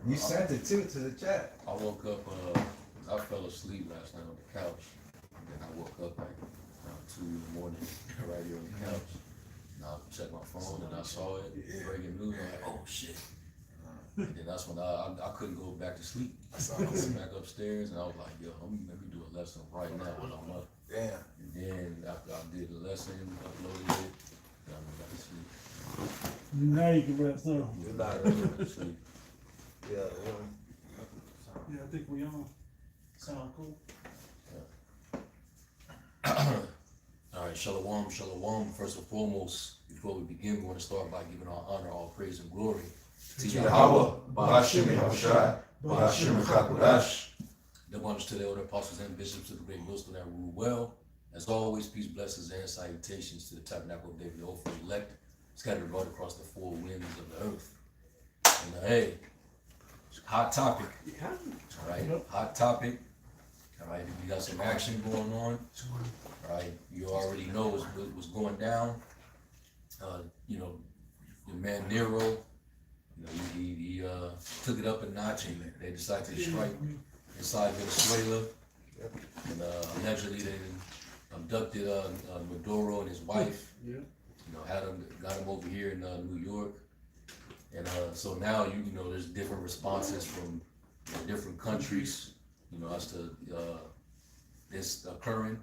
You sent it too to the chat. I woke up, I fell asleep last night on the couch. And then I woke up like around 2 in the morning, right here on the couch. And I checked my phone and I saw it, breaking news. I'm like, oh shit. And then that's when I couldn't go back to sleep. I went back upstairs and I was like, yo, let me do a lesson right now when I'm up. Damn. And then after I did the lesson, uploaded it, then I went back to sleep. Now you can rest now. Good night. Back to sleep. Yeah. Yeah, I think we on. Sound cool. All right, shalom, shalom. First and foremost, before we begin, we want to start by giving all honor, all praise, and glory to Yahweh, Ba'ashim Yahushai, Ba'ashim Chakudash. The honors to the elder apostles and bishops of the great millstone that rule well. As always, peace, blessings, and salutations to the tabernacle of David, the elect, scattered abroad across the four winds of the earth. And hey, hot topic. All right, hot topic. All right, we got some action going on. All right, you already know what's going down. You know, your man Nero, you know, he took it up a notch and they decided to strike inside Venezuela. And allegedly they abducted Maduro and his wife. You know, got him over here in New York. And so now you know there's different responses from different countries, you know, as to this occurring.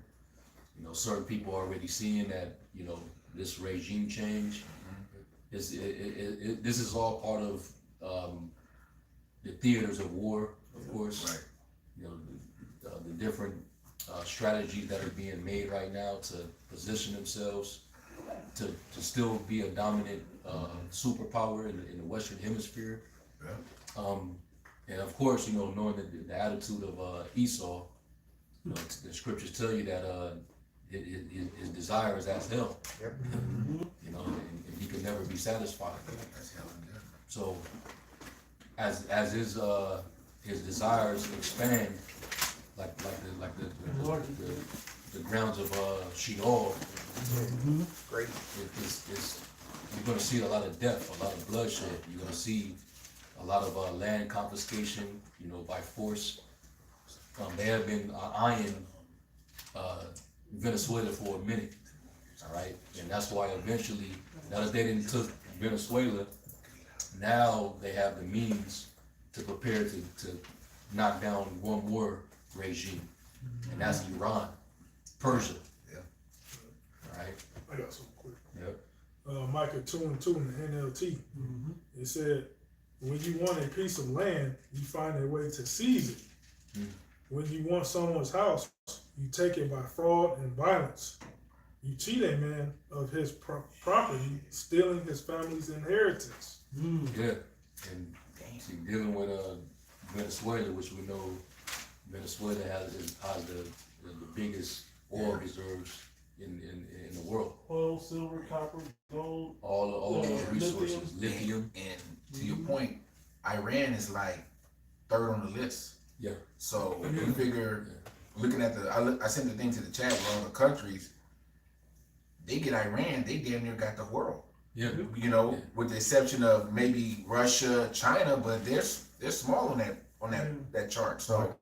You know, certain people are already seeing that, you know, this regime change. This is all part of the theaters of war, of course. Right. You know, the different strategies that are being made right now to position themselves to still be a dominant superpower in the Western Hemisphere. Yeah. And of course, you know, knowing the attitude of Esau, you know, the scriptures tell you that his desire is as hell. Yep. You know, and he can never be satisfied. So, as his desires expand, like the grounds of Sheol, Great. You're going to see a lot of death, a lot of bloodshed. You're going to see a lot of land confiscation, you know, by force. They have been eyeing Venezuela for a minute, all right? And that's why eventually, now that they didn't took Venezuela, now they have the means to prepare to knock down one more regime, and that's Iran, Persia. Yeah. All right? I got something quick. Yep. Micah 2:2 in the NLT. It said, when you want a piece of land, you find a way to seize it. When you want someone's house, you take it by fraud and violence. You cheat a man of his property, stealing his family's inheritance. Yeah, and see, dealing with Venezuela, which we know Venezuela has the biggest oil reserves in the world. Oil, silver, copper, gold. All those resources, lithium. And to your point, Iran is like third on the list. Yeah. So you figure, looking at I sent the thing to the chat with all the countries, they get Iran, they damn near got the world. Yeah. You know, with the exception of maybe Russia, China, but they're small on that chart. So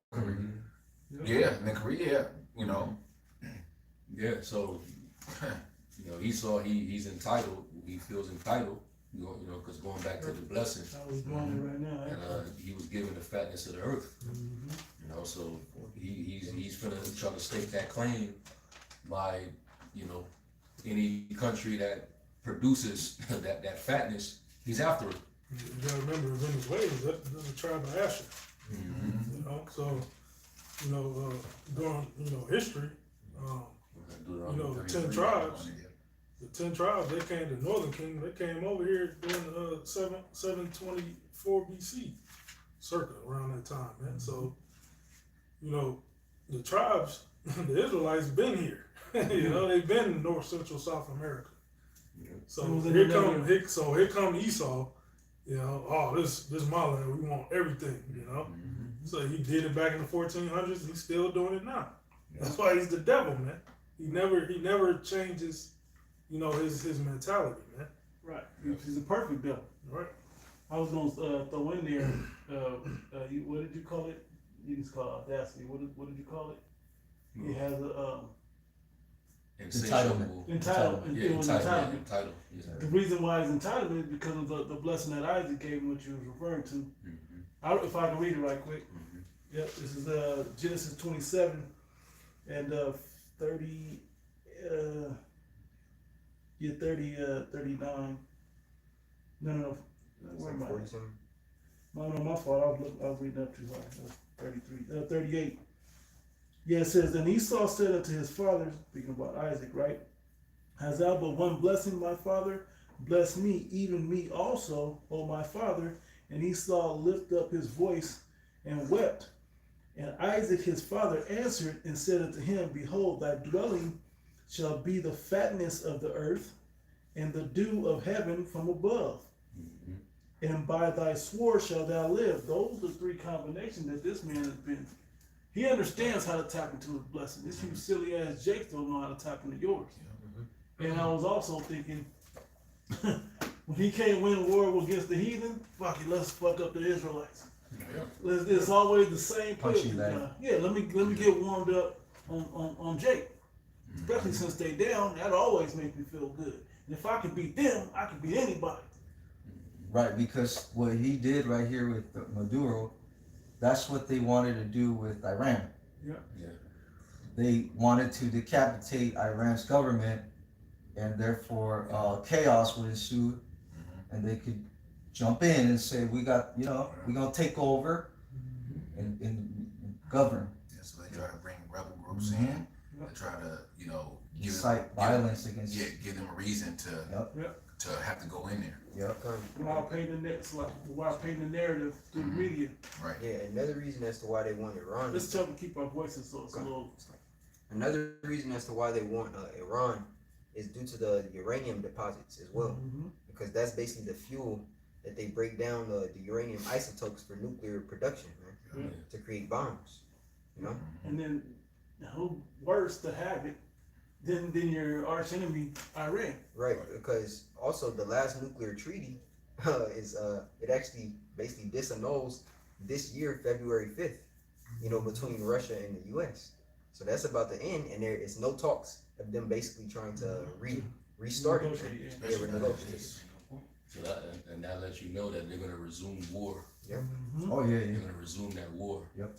yeah, and then Korea, you know. Yeah, so you know, Esau, he's entitled. He feels entitled. You know, because going back to the blessing, I was doing it right now. and he was given the fatness of the earth. You know, so he's gonna try to stake that claim by, you know, any country that produces that fatness, he's after it. You gotta remember, Venezuela, that's a tribe of Asher. You know, so, you know, during, you know, history, you know, the 10 tribes, they came to Northern Kingdom, they came over here during 724 BC, circa around that time, man. So, you know, the tribes, the Israelites been here. You know, they've been in North, Central, South America. So here come Esau, you know, oh, this my land, we want everything, you know. So he did it back in the 1400s, and he's still doing it now. That's why he's the devil, man. He never changes, you know, his mentality, man. Right. He's a perfect devil. Right. I was gonna throw in there. What did you call it? You just call it audacity. What did you call it? It has a Insatiable. entitlement. Yeah, It was entitled. entitlement. Entitled. Yeah. The reason why it's entitlement is because of the blessing that Isaac gave him, which you was referring to. If I can read it right quick. Yep, this is Genesis 27 and 30. 39. No. Where am I? 47. No, my fault. I was reading up too high. 33. 38. Yeah, it says, and Esau said unto his father, speaking about Isaac, right? Hast thou but one blessing, my father? Bless me, even me also, O my father. And Esau lifted up his voice and wept. And Isaac his father answered and said unto him, Behold, thy dwelling shall be the fatness of the earth, and the dew of heaven from above. And by thy sword shalt thou live. Those are the three combinations that this man has been. He understands how to tap into his blessing. This you silly ass Jake don't know how to tap into yours. And I was also thinking, when he can't win war against the heathen, fuck it, let's fuck up the Israelites. It's always the same Punchy play. bag. Yeah, let me get warmed up on Jake. Especially since they down, that always makes me feel good. And if I can beat them, I can beat anybody. Right, because what he did right here with Maduro, that's what they wanted to do with Iran. Yeah. They wanted to decapitate Iran's government, and therefore chaos would ensue, and they could jump in and say, we're gonna take over and govern. Yeah, so they try to bring rebel groups in. They try to, Incite violence against. give them a reason to have to go in there. Yep. While painting the narrative through the media. Right. Yeah, another reason as to why they want Iran. Let's try to keep our voices so it's a little. Another reason as to why they want Iran is due to the uranium deposits as well, because that's basically the fuel that they break down the uranium isotopes for nuclear production, man, to create bombs. You know. And then who worse to have it than your arch enemy Iran? Right, because also the last nuclear treaty is it actually basically disannuls this year, February 5th, between Russia and the US. So that's about to end, and there is no talks of them basically trying to restart it. Yeah, renegotiate. So that lets you know that they're gonna resume war. Yep. Oh yeah, They're gonna resume that war. Yep.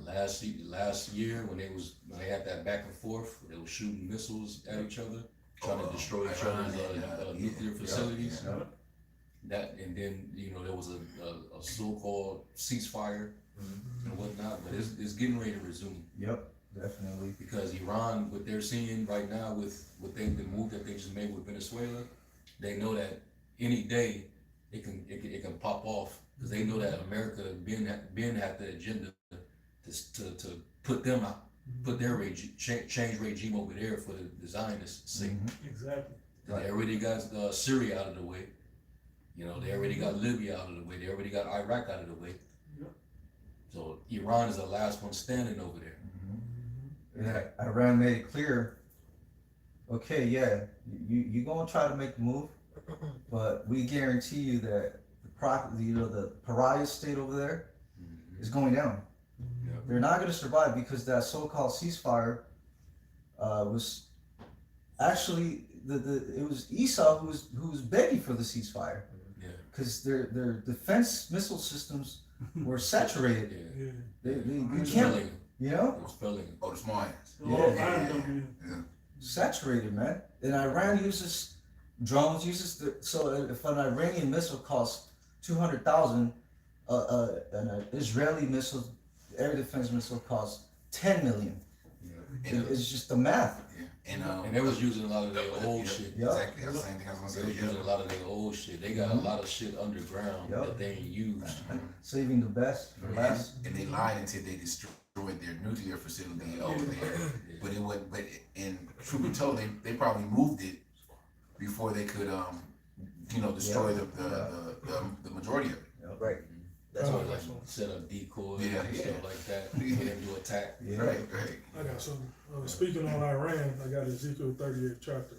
Last year when they had that back and forth, they were shooting missiles at each other, trying to destroy each other's nuclear facilities. That, and then there was a so-called ceasefire and whatnot, but it's getting ready to resume. Yep, definitely. Because Iran, what they're seeing right now with the move that they just made with Venezuela, they know that any day it can pop off, because they know that America been had the agenda to put them out, put their change regime over there for the Zionists' sake. Exactly. They already got Syria out of the way. They already got Libya out of the way. They already got Iraq out of the way. Yep. So Iran is the last one standing over there. Yeah, Iran made it clear. Okay, yeah, you gonna try to make the move, but we guarantee you that the pariah state over there is going down. They're not going to survive, because that so-called ceasefire was actually it was Esau who was begging for the ceasefire, because their defense missile systems were saturated. They can't, It was spelling. Oh, the small hands. Yeah. Saturated, man. And Iran uses drones. So if an Iranian missile costs 200,000, an Israeli missile, air defense missile, costs 10 million. It's just the math. And they was using a lot of their old shit. Exactly, that's the same thing I was They gonna was say. using a lot of their old shit. They got a lot of shit underground that they ain't used. Saving the best for last. And they lied until they destroyed their nuclear facility over there. But in truth be told, they probably moved it before they could destroy the majority of it. Right. That's why like set up decoys and stuff like that for them to attack. Right. I got something. Speaking on Iran, I got Ezekiel 38 chapter.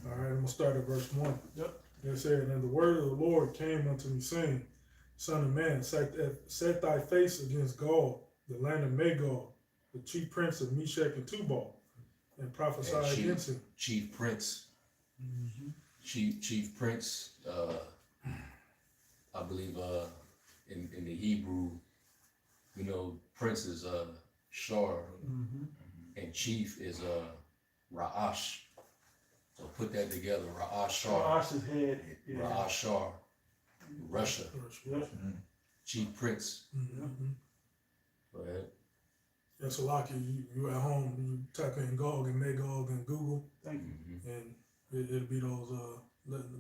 All right, I'm gonna start at verse 1. Yep. It said, and the word of the Lord came unto me, saying, Son of man, set thy face against Gog, the land of Magog, the chief prince of Meshach and Tubal, and prophesy And against him. Chief Prince. Chief Prince, I believe in the Hebrew, you know, Prince is Shar, and Chief is Ra'ash. So put that together, Ra'ash Shar. Ash's head. Yeah. Ra'ash Shar, Russia, Yep. Chief Prince. Go ahead. And so, like you at home, you type in Gog and Magog in Google, Thank you. and it'll be those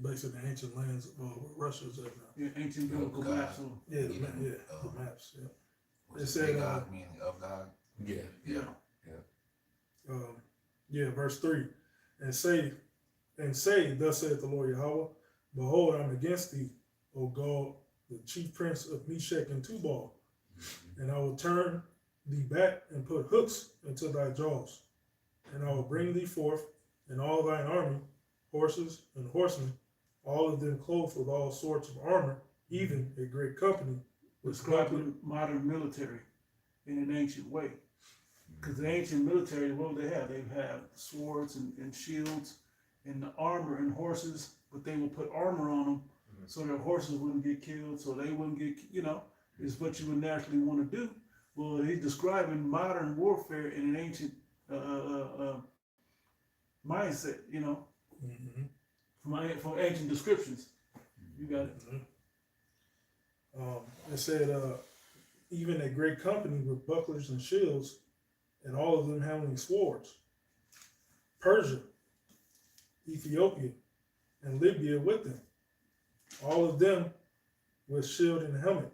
basically the ancient lands of Russia's at now. Yeah, ancient biblical God. maps. Yeah, the maps. Yeah. It said, God, meaning of God. Yeah. Yeah. Verse 3, and say, thus saith the Lord Yahweh, behold, I'm against thee, O Gog, the chief prince of Meshach and Tubal, and I will turn thee back and put hooks into thy jaws, and I will bring thee forth, and all thine army, horses and horsemen, all of them clothed with all sorts of armor, even a great company, Describing modern military in an ancient way. Because the ancient military, what would they have? They have swords and shields and the armor and horses, but they would put armor on them so their horses wouldn't get killed, so they wouldn't get, is what you would naturally want to do. Well, he's describing modern warfare in an ancient mindset, from ancient descriptions. You got it. It said, even a great company with bucklers and shields, and all of them having swords. Persia, Ethiopia, and Libya with them. All of them with shield and helmet.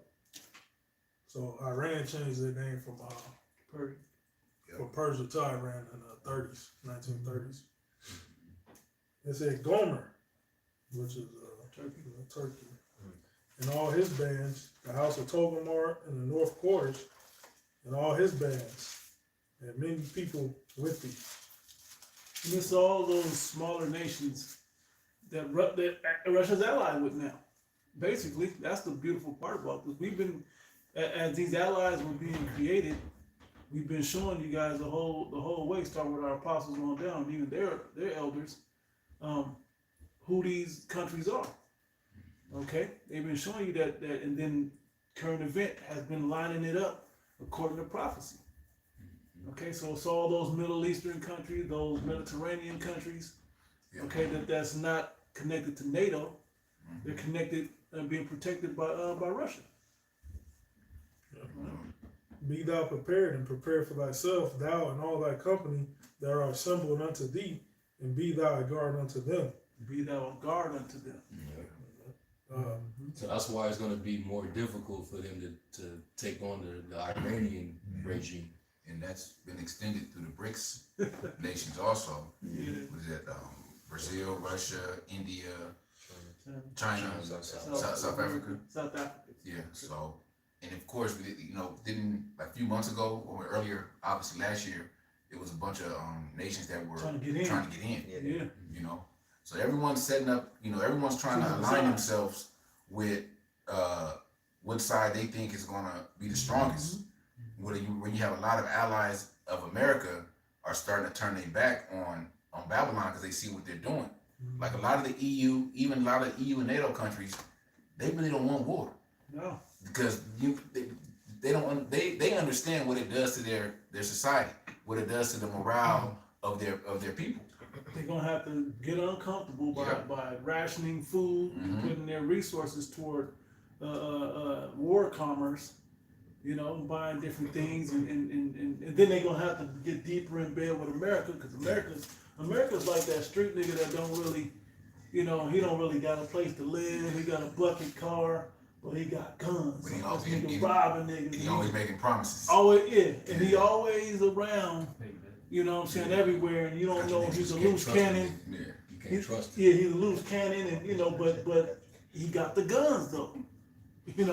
So Iran changed their name from Persia to Iran in the 30s, 1930s. It said Gomer, which is Turkey. And all his bands, the house of Togomar in the north quarters, and all his bands, and many people with thee. And it's all those smaller nations that Russia's allied with now. Basically, that's the beautiful part about this. We've been, as these allies were being created, we've been showing you guys the whole way, starting with our apostles on down, and even their elders, who these countries are. Okay, they've been showing you that, and then current event has been lining it up according to prophecy. Okay, so it's all those Middle Eastern countries, those Mediterranean countries. Okay, that's not connected to NATO. They're connected and being protected by Russia. Be thou prepared and prepare for thyself, thou and all thy company that are assembled unto thee, and be thou a guard unto them. Be thou a guard unto them. So that's why it's going to be more difficult for them to take on the Iranian regime. And that's been extended through the BRICS nations also. Was it Brazil, Russia, India, China, South Africa? South Africa. Yeah. So, and of course, we didn't a few months ago or earlier, obviously last year, it was a bunch of nations that were Trying to get in. Yeah. Yeah. So everyone's setting up. Everyone's trying to align themselves with what side they think is going to be the strongest. When you have a lot of allies of America are starting to turn their back on Babylon because they see what they're doing. Like a lot of the EU, even a lot of EU and NATO countries, they really don't want war. No. Because they understand what it does to their society, what it does to the morale of their people. They're gonna have to get uncomfortable by rationing food, putting their resources toward war commerce, buying different things, and then they're gonna have to get deeper in bed with America, because America's like that street nigga that don't really, he don't really got a place to live. He got a bucket car, but he got guns. But he So always- this nigga he- robbing niggas. And he always making promises. Always, and he always around. You know what I'm saying? Everywhere, and you don't know if he's a You can't loose trust him. cannon. Yeah, you can't trust him. Yeah, he's a loose cannon, and but he got the guns though. Yeah,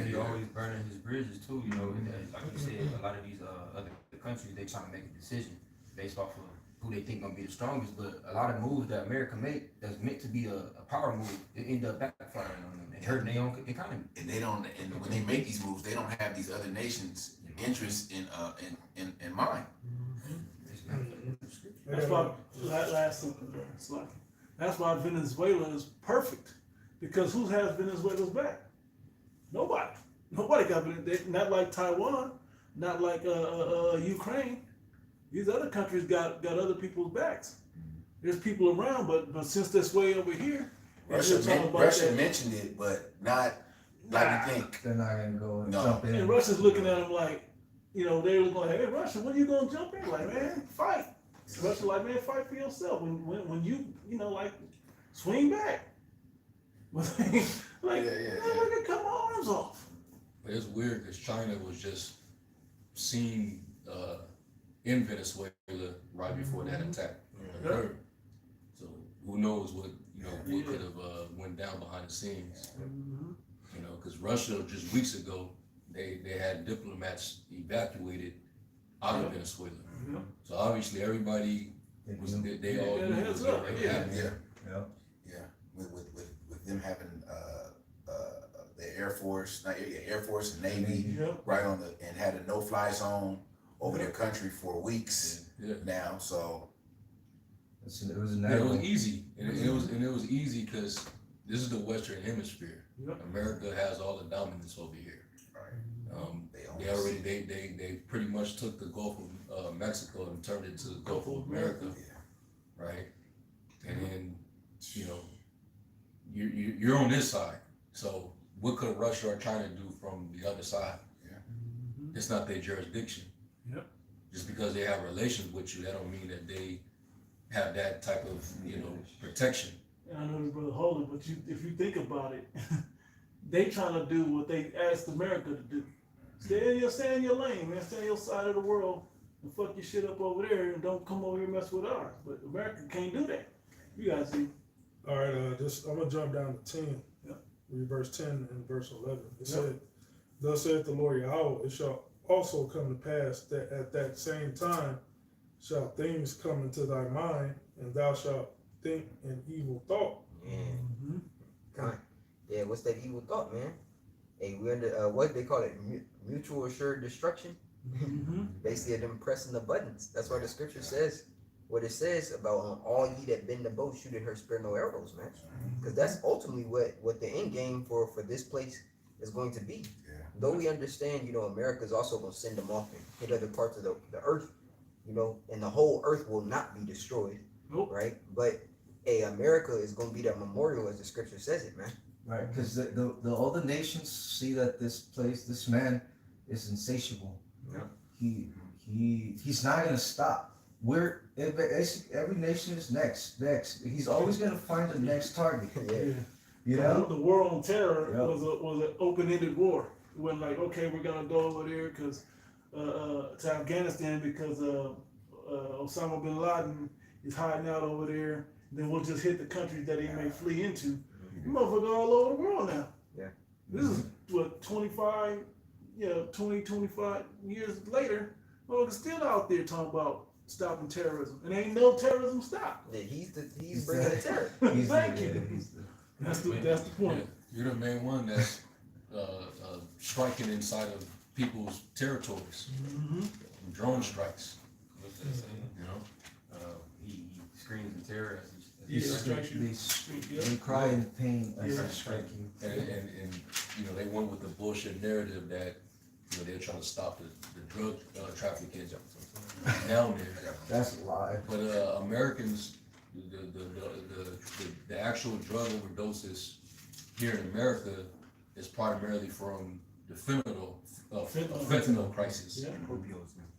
he always burning his bridges too. And like you said, a lot of these other countries, they trying to make a decision based off of who they think gonna be the strongest, but a lot of moves that America make that's meant to be a power move, it end up backfiring on them and hurting their own economy. And they don't, and when they make these moves, they don't have these other nations' interests in mind. That's why last it's like that's why Venezuela is perfect, because who has Venezuela's back? Nobody. Nobody got it. Not like Taiwan, not like Ukraine. These other countries got other people's backs. There's people around, but since this way over here, Russia mentioned it, but not like you think. They're not gonna go and No. jump in. and Russia's looking at them like, you know, they were going, hey Russia, when you gonna jump in? Like, man, fight. Russia like, man, fight for yourself. When you know, like, swing back. Like, Yeah. look at cut my arms off. But it's weird because China was just seen in Venezuela right before that attack occurred. So who knows what could have went down behind the scenes. You know, because Russia just weeks ago they had diplomats evacuated out of Venezuela. So obviously everybody was they all knew what was already happening. Yeah. With them having the Air Force, Air Force and Navy right on and had a no-fly zone over their country for weeks now. So It was it was easy, and it was easy because this is the Western Hemisphere. America has all the dominance over here. They pretty much took the Gulf of Mexico and turned it to the Gulf of America, right? And then you're on this side. So what could Russia or China do from the other side? It's not their jurisdiction. Just because they have relations with you, that don't mean that they have that type of protection. And I know this brother Holden, but if you think about it, they trying to do what they asked America to do. Stay in your lane, man. Stay on your side of the world and fuck your shit up over there, and don't come over here and mess with ours. But America can't do that. You guys see. All right, I'm gonna jump down to 10. Read verse 10 and verse 11. It said, "Thus saith the Lord Yahweh, it shall also come to pass that at that same time shall things come into thy mind, and thou shalt think an evil thought." Yeah, what's that evil thought, man? Hey, we under what they call it, mutual assured destruction. Basically, them pressing the buttons. That's why the scripture says what it says about all ye that bend the bow, shoot at her, spare no arrows, man. Because that's ultimately what the end game for this place is going to be. Though we understand, America's also going to send them off and hit other parts of the earth, and the whole earth will not be destroyed, right? But hey, America is going to be that memorial, as the scripture says it, man. Right, because the other nations see that this man is insatiable. He's not gonna stop. Every nation is next. He's always gonna find the next target. The war on terror was an open-ended war. It wasn't like, okay, we're gonna go over there to Afghanistan because Osama bin Laden is hiding out over there. Then we'll just hit the countries that he may flee into. You motherfuckers all over the world now. This is what 25 years later. Motherfuckers still out there talking about stopping terrorism, and ain't no terrorism stop. Yeah, he's bringing the terror. Thank you. That's the point. You're the main one that's striking inside of people's territories. Drone strikes. He screams in terror as They cry in pain as they strike you. And they went with the bullshit narrative that they're trying to stop the drug trafficking down there. That's a lie. But Americans, the actual drug overdoses here in America is primarily from the fentanyl crisis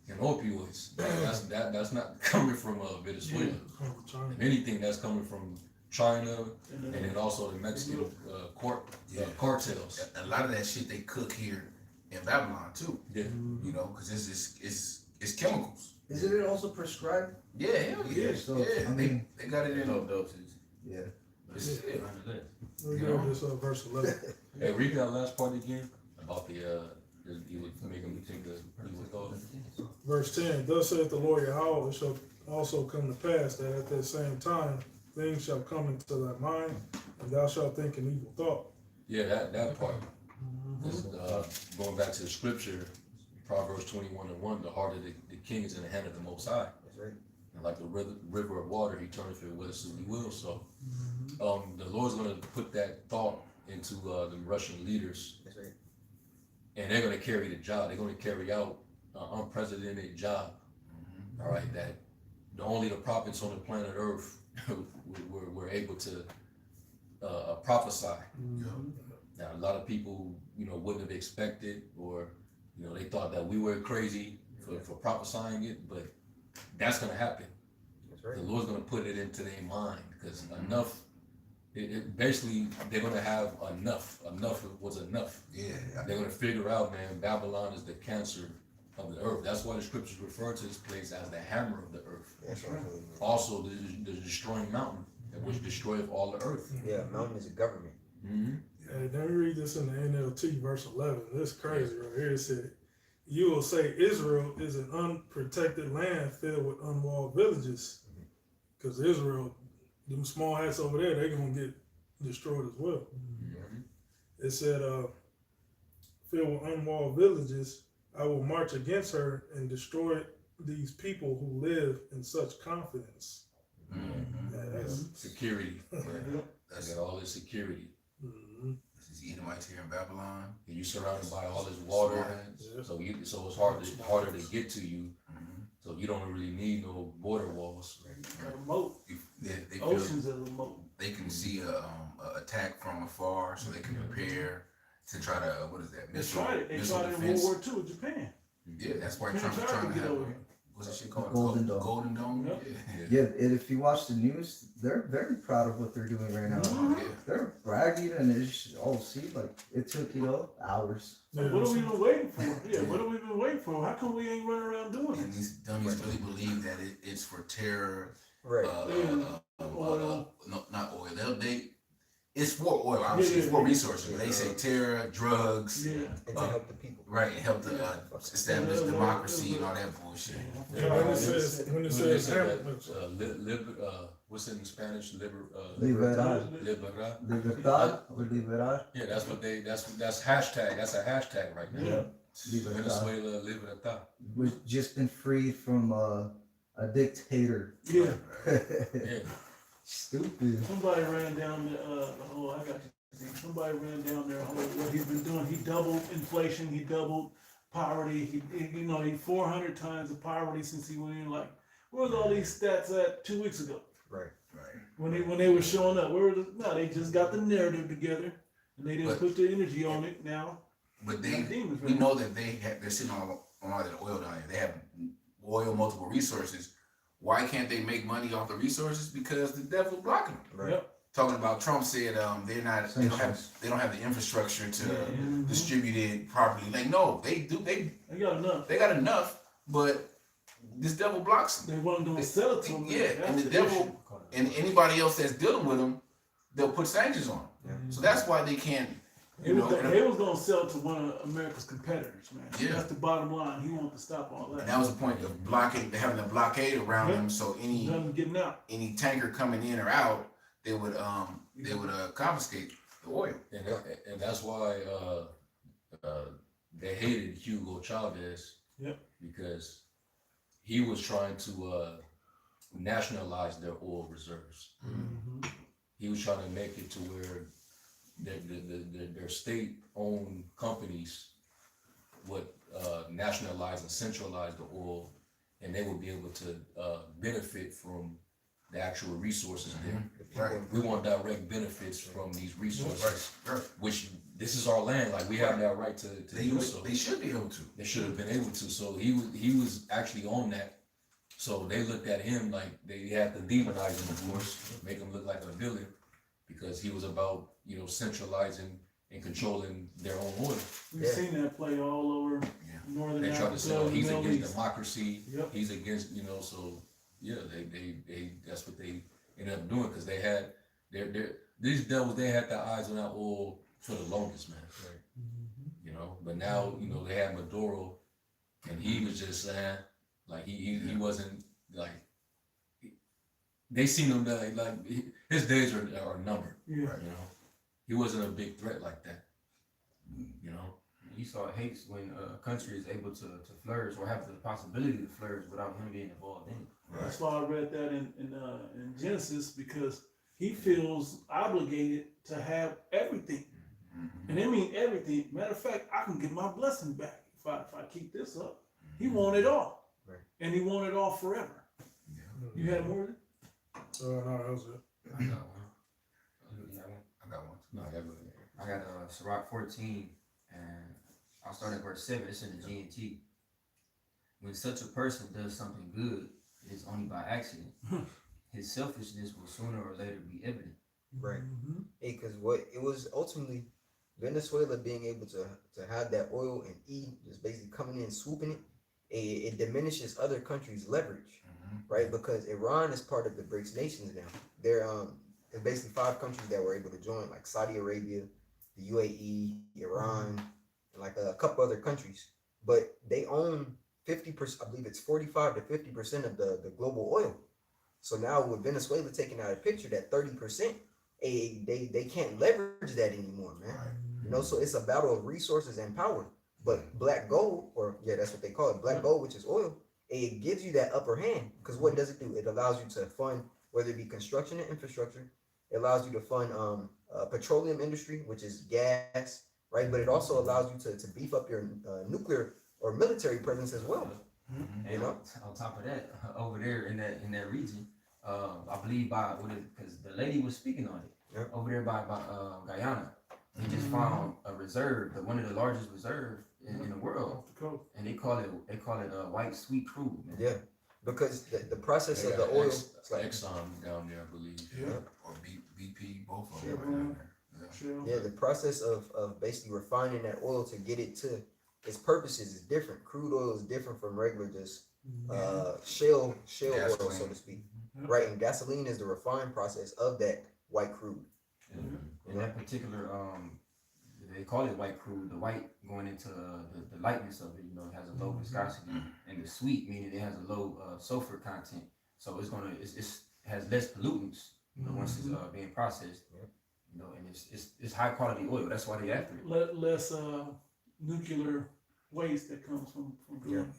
and opioids. That's not coming from Venezuela. If anything, that's coming from China and then also the Mexican cartels. A lot of that shit they cook here in Babylon too. Because it's chemicals. Isn't it also prescribed? Yeah. So, I mean, they got it in low doses. Yeah. We go to this verse 11. Hey, read that last part again about he would make him think the evil thought. Verse 10, "Thus saith the Lord Yahweh, it shall also come to pass that at that same time things shall come into thy mind, and thou shalt think an evil thought. Yeah, that part. This, going back to the scripture, Proverbs 21:1, the heart of the king is in the hand of the Most High. That's right. And like the river of water, he turneth it whithersoever he will. So, the Lord's going to put that thought into the Russian leaders, That's right. and they're going to carry the job. They're going to carry out an unprecedented job. All right, that only the prophets on the planet Earth were able to prophesy. Now, a lot of people, wouldn't have expected, or, they thought that we were crazy for prophesying it, but that's going to happen. That's right. The Lord's going to put it into their mind, because enough, basically, they're going to have enough. Enough was enough. Yeah. They're going to figure out, man, Babylon is the cancer of the earth. That's why the scriptures refer to this place as the hammer of the earth. That's right. Also, the destroying mountain, which destroyeth all the earth. Yeah, mountain is a government. Hey, let me read this in the NLT, verse 11. This is crazy right here. It said, you will say Israel is an unprotected land filled with unwalled villages. Because Israel, them small hats over there, they're going to get destroyed as well. It said, filled with unwalled villages, I will march against her and destroy these people who live in such confidence. Yeah, that's, Security. That's got all this security. This is Edomites here in Babylon. And you surrounded by all this water, so it's harder to get to you. So you don't really need no border walls. Got a moat. They feel Oceans is a moat. they can see a attack from afar, so they can prepare to try to what is that? They tried it. They missile tried it in defense. World War II with Japan. Yeah, that's why Japan Trump is tried trying to to get have. over here. What's that shit called? Golden Dome. Golden Dome. Yep. Yeah. Yeah, and if you watch the news, they're very proud of what they're doing right now. Yeah. They're bragging, and it's see, like it took hours. Like, what have we been waiting for? Yeah, what have we been waiting for? How come we ain't running around doing And it? these dummies really believe that it's for terror. Right. Oil. No, not oil. It's for oil. Obviously, it's for resources. But they say terror, drugs, Yeah. And to help the people. right, and help to establish democracy and all that bullshit. yeah, when it says hammer, What's it in Spanish? Libertad. Libertad. Libertad or liberar. Yeah, that's hashtag. That's a hashtag right now. Yeah. Libertad. Venezuela Libertad. We've just been freed from a dictator. Yeah. Yeah. Stupid. Somebody ran down I got you. Somebody ran down there. What he's been doing? He doubled inflation. He doubled poverty. He 400 times the poverty since he went in. Like, where's all these stats at 2 weeks ago? Right. When they were showing up, they just got the narrative together and they didn't But- put the energy on it now. But Like demons, we right? know that they're sitting on all that oil down there. They have oil, multiple resources. Why can't they make money off the resources? Because the devil's blocking them. Right. Yep. Talking about Trump said they don't have the infrastructure to distribute it properly. Like no, they do. They got enough. got enough, but this devil blocks them. They wasn't gonna sell it to them. Yeah, That's and the issue. devil and anybody else that's dealing with them, they'll put sanctions on them. So that's why they can't. They was gonna sell it to one of America's competitors, man. Yeah. That's the bottom line. He wanted to stop all that. And that was the point of having a blockade around Yeah. them. So Nothing getting out. any tanker coming in or out, they would confiscate the oil. And that's why they hated Hugo Chavez. Yep. Because he was trying to nationalize their oil reserves. He was trying to make it to where their state-owned companies would nationalize and centralize the oil, and they would be able to benefit from the actual resources there. Right. We want direct benefits from these resources, Right. which this is our land. Like we have that right to do so. They should be able to. They should have been able to. So he was actually on that. So they looked at him like they had to demonize him, of course, make him look like a villain, because he was about centralizing and controlling their own oil. We've seen that play all over Northern They tried Africa. to say, oh, he's Middle against East. democracy. Yep. He's against, so yeah, they that's what they ended up doing, because they had these devils, they had their eyes on that oil for the longest, man. But now they had Maduro, and he was just saying, like he wasn't like they seen him that his days are numbered. Yeah. You know, he wasn't a big threat like that. You know, Esau hates when a country is able to flourish or have the possibility to flourish without him being involved in it. That's why I read that in Genesis, because he feels obligated to have everything. And they mean everything. Matter of fact, I can get my blessing back if I keep this up. He want it all. Right. And he want it all forever. You had more? No, that was it. I got one. You got one? I got one. no, I got Sirach 14, and I'll start at verse 7. It's in the GNT. When such a person does something good, it is only by accident. His selfishness will sooner or later be evident. Right. Hey, because what it was ultimately Venezuela being able to have that oil and just basically coming in swooping it, it diminishes other countries' leverage, right? Because Iran is part of the BRICS nations now. There's basically 5 countries that were able to join, like Saudi Arabia, the UAE, Iran, and like a couple other countries. But they own 50%, I believe it's 45 to 50% of the global oil. So now with Venezuela taking out a picture, that 30%, they can't leverage that anymore, man. You know, so it's a battle of resources and power. But black gold, that's what they call it, black gold, which is oil, it gives you that upper hand. Because what does it do? It allows you to fund, whether it be construction and infrastructure. It allows you to fund petroleum industry, which is gas, right? But it also allows you to beef up your nuclear or military presence as well. And You know? on top of that, over there in that region, I believe because the lady was speaking on it, Yep. over there by Guyana, they just found a reserve, one of the largest reserve in the world, Off the coast. and they call it white sweet crude, man. Yeah, because the process they of the got oil, it's like, Exxon down there, I believe. Yeah. Or BP, both of Yeah, them right down there. Sure. yeah, the process of basically refining that oil to get it to its purposes is different. Crude oil is different from regular just shale oil, so Gasoline. to speak, Yeah. right? And gasoline is the refined process of that white crude. And that particular, they call it white crude, the white going into the lightness of it, you know, it has a low viscosity, and the sweet meaning it has a low sulfur content, so it has less pollutants, you know, once it's being processed, you know, and it's high quality oil. That's why they after it. Less nuclear waste that comes from drilling.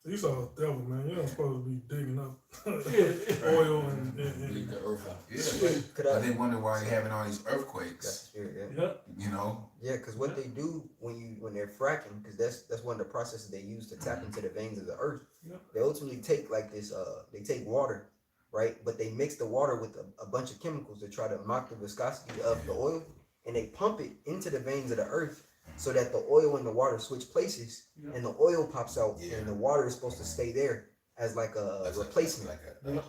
You saw the devil, man. You're not supposed to be digging up Yeah. oil and Leave the earth out. Yeah. Could I I? didn't wonder why they're having all these That's earthquakes. the spirit, yeah. Yeah. You know, Yeah, because what they do when they're fracking, because that's one of the processes they use to tap into the veins of the earth. Yeah. They ultimately take like this, they take water, right? But they mix the water with a bunch of chemicals to try to mock the viscosity of the oil, and they pump it into the veins of the earth so that the oil and the water switch places, Yeah. and the oil pops out, Yeah. and the water is supposed to stay there as like a that's replacement. like a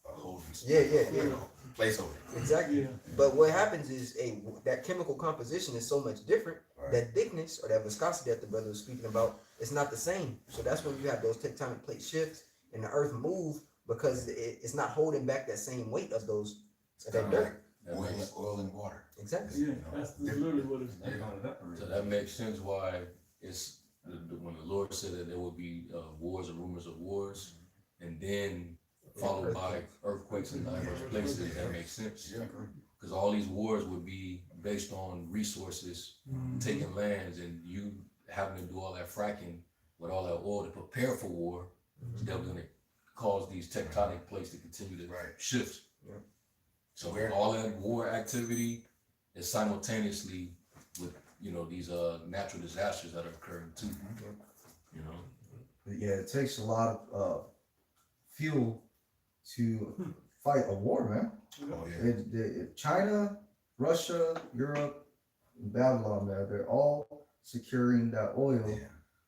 holding. Yeah, yeah, you yeah. know, placeholder. Exactly. Yeah. But what happens is that chemical composition is so much different. Right. That thickness or that viscosity that the brother was speaking about is not the same. So that's when you have those tectonic plate shifts and the earth move because it's not holding back that same weight of those of that Kinda dirt. That like makes- oil and water. Exactly. Yeah, that's literally what it's. They're gonna evaporate. So that makes sense why it's when the Lord said that there would be wars and rumors of wars, and then followed by earthquakes in diverse places. That makes sense. Yeah. Because all these wars would be based on resources, taking lands, and you having to do all that fracking with all that oil to prepare for war. That was going to cause these tectonic plates to continue to Right. shift. Yeah. So Where- all that war activity is simultaneously with these natural disasters that are occurring too. You know. But yeah, it takes a lot of fuel to fight a war, man. Oh yeah. China, Russia, Europe, and Babylon, man, they're all securing that oil Yeah.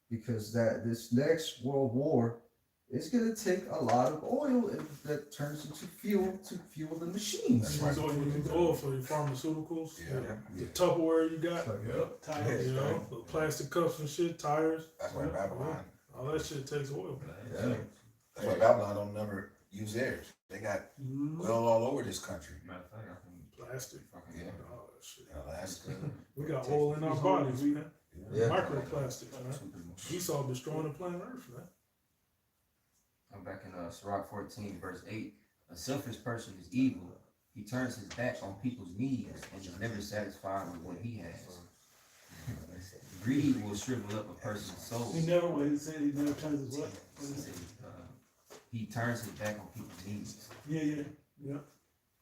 because this next world war is going to take a lot of oil that turns into fuel to fuel the machines. That's right. so you use oil for your pharmaceuticals, Yeah. the Tupperware you got, Yeah. Tires. you know, the plastic cups and shit, tires, That's why Babylon. all that shit takes oil. Yeah. That's why Babylon don't never use theirs. They got oil all over this country. Matter of fact, I can Plastic, Yeah. all that shit. In Alaska. We got oil in our bodies, man. Yeah. Microplastics, man. Esau destroying the planet Earth, man. I'm back in Sirach 14, verse 8. A selfish person is evil. He turns his back on people's needs and is never satisfied with what he has. Greed will shrivel up a person's soul. He never, what he said, he never turns his what? What did he say? He turns his back on people's needs. Yeah.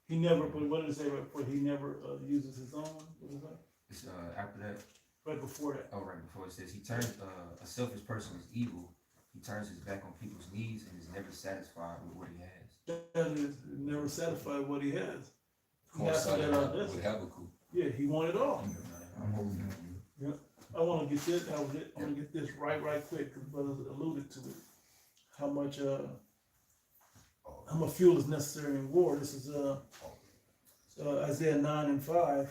He never, but what did it say right before? He never uses his own. What is that? It's after that. Right before that. Oh, right before it says he turns. A selfish person is evil. He turns his back on people's needs and is never sasatisfied with what he has. That is never satisfied with what he has. He has to Coincided let out with this. Habakkuk. Yeah, he wanted it all. I want to get this. I want to get this right quick because brothers alluded to it. How much fuel is necessary in war? This is Isaiah 9:5.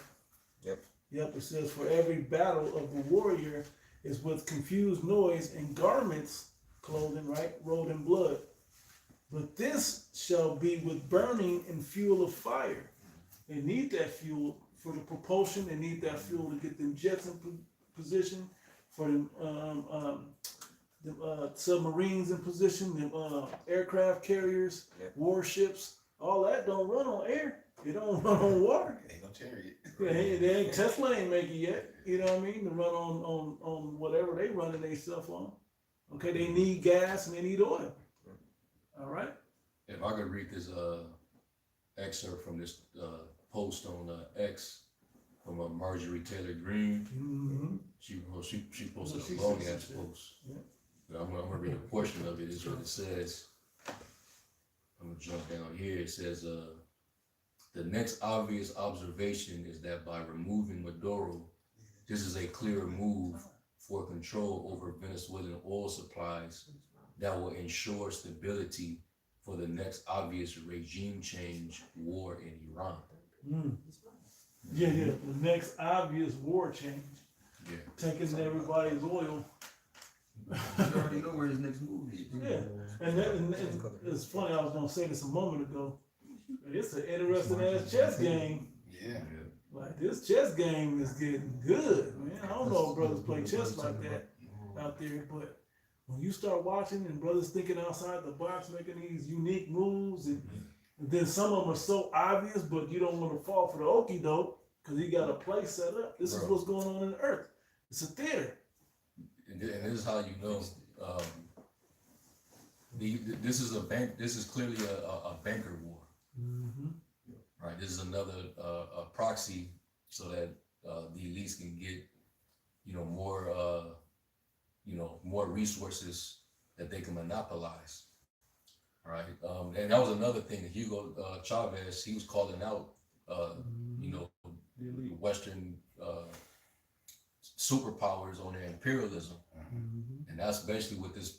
Yep. It says, "For every battle of the warrior is with confused noise and garments, clothing, right, rolled in blood. But this shall be with burning and fuel of fire." They need that fuel for the propulsion. They need that fuel to get them jets in position, for them submarines in position, them aircraft carriers, warships. All that don't run on air. It don't run on water. Ain't no chariot. Tesla ain't make it yet. You know what I mean? To run on whatever they running their stuff on. Okay, they need gas and they need oil. All right. If I could read this excerpt from this post on X from Marjorie Taylor Greene. Mm-hmm. She posted She a long said ass she post. Yeah. But I'm gonna read a portion of it. It's what it says. I'm gonna jump down here. It says, the next obvious observation is that by removing Maduro, this is a clear move for control over Venezuelan oil supplies that will ensure stability for the next obvious regime change war in Iran. Yeah. The next obvious war change. Yeah. Taking everybody's oil. You already know where his next move is. Yeah. And it's funny, I was gonna say this a moment ago. It's an interesting ass chess game. Yeah. Like this chess game is getting good, man. I don't know if brothers play chess like that out there, but when you start watching and brothers thinking outside the box, making these unique moves, and then some of them are so obvious, but you don't want to fall for the okie doke because you got a play set up. This is what's going on in the earth. It's a theater. And this is how you know. This is a bank. This is clearly a banker war. Mm-hmm. Right. This is another proxy so that the elites can get, more resources that they can monopolize. Right. And that was another thing that Hugo Chavez, he was calling out, the Western superpowers on their imperialism. Mm-hmm. And that's basically what this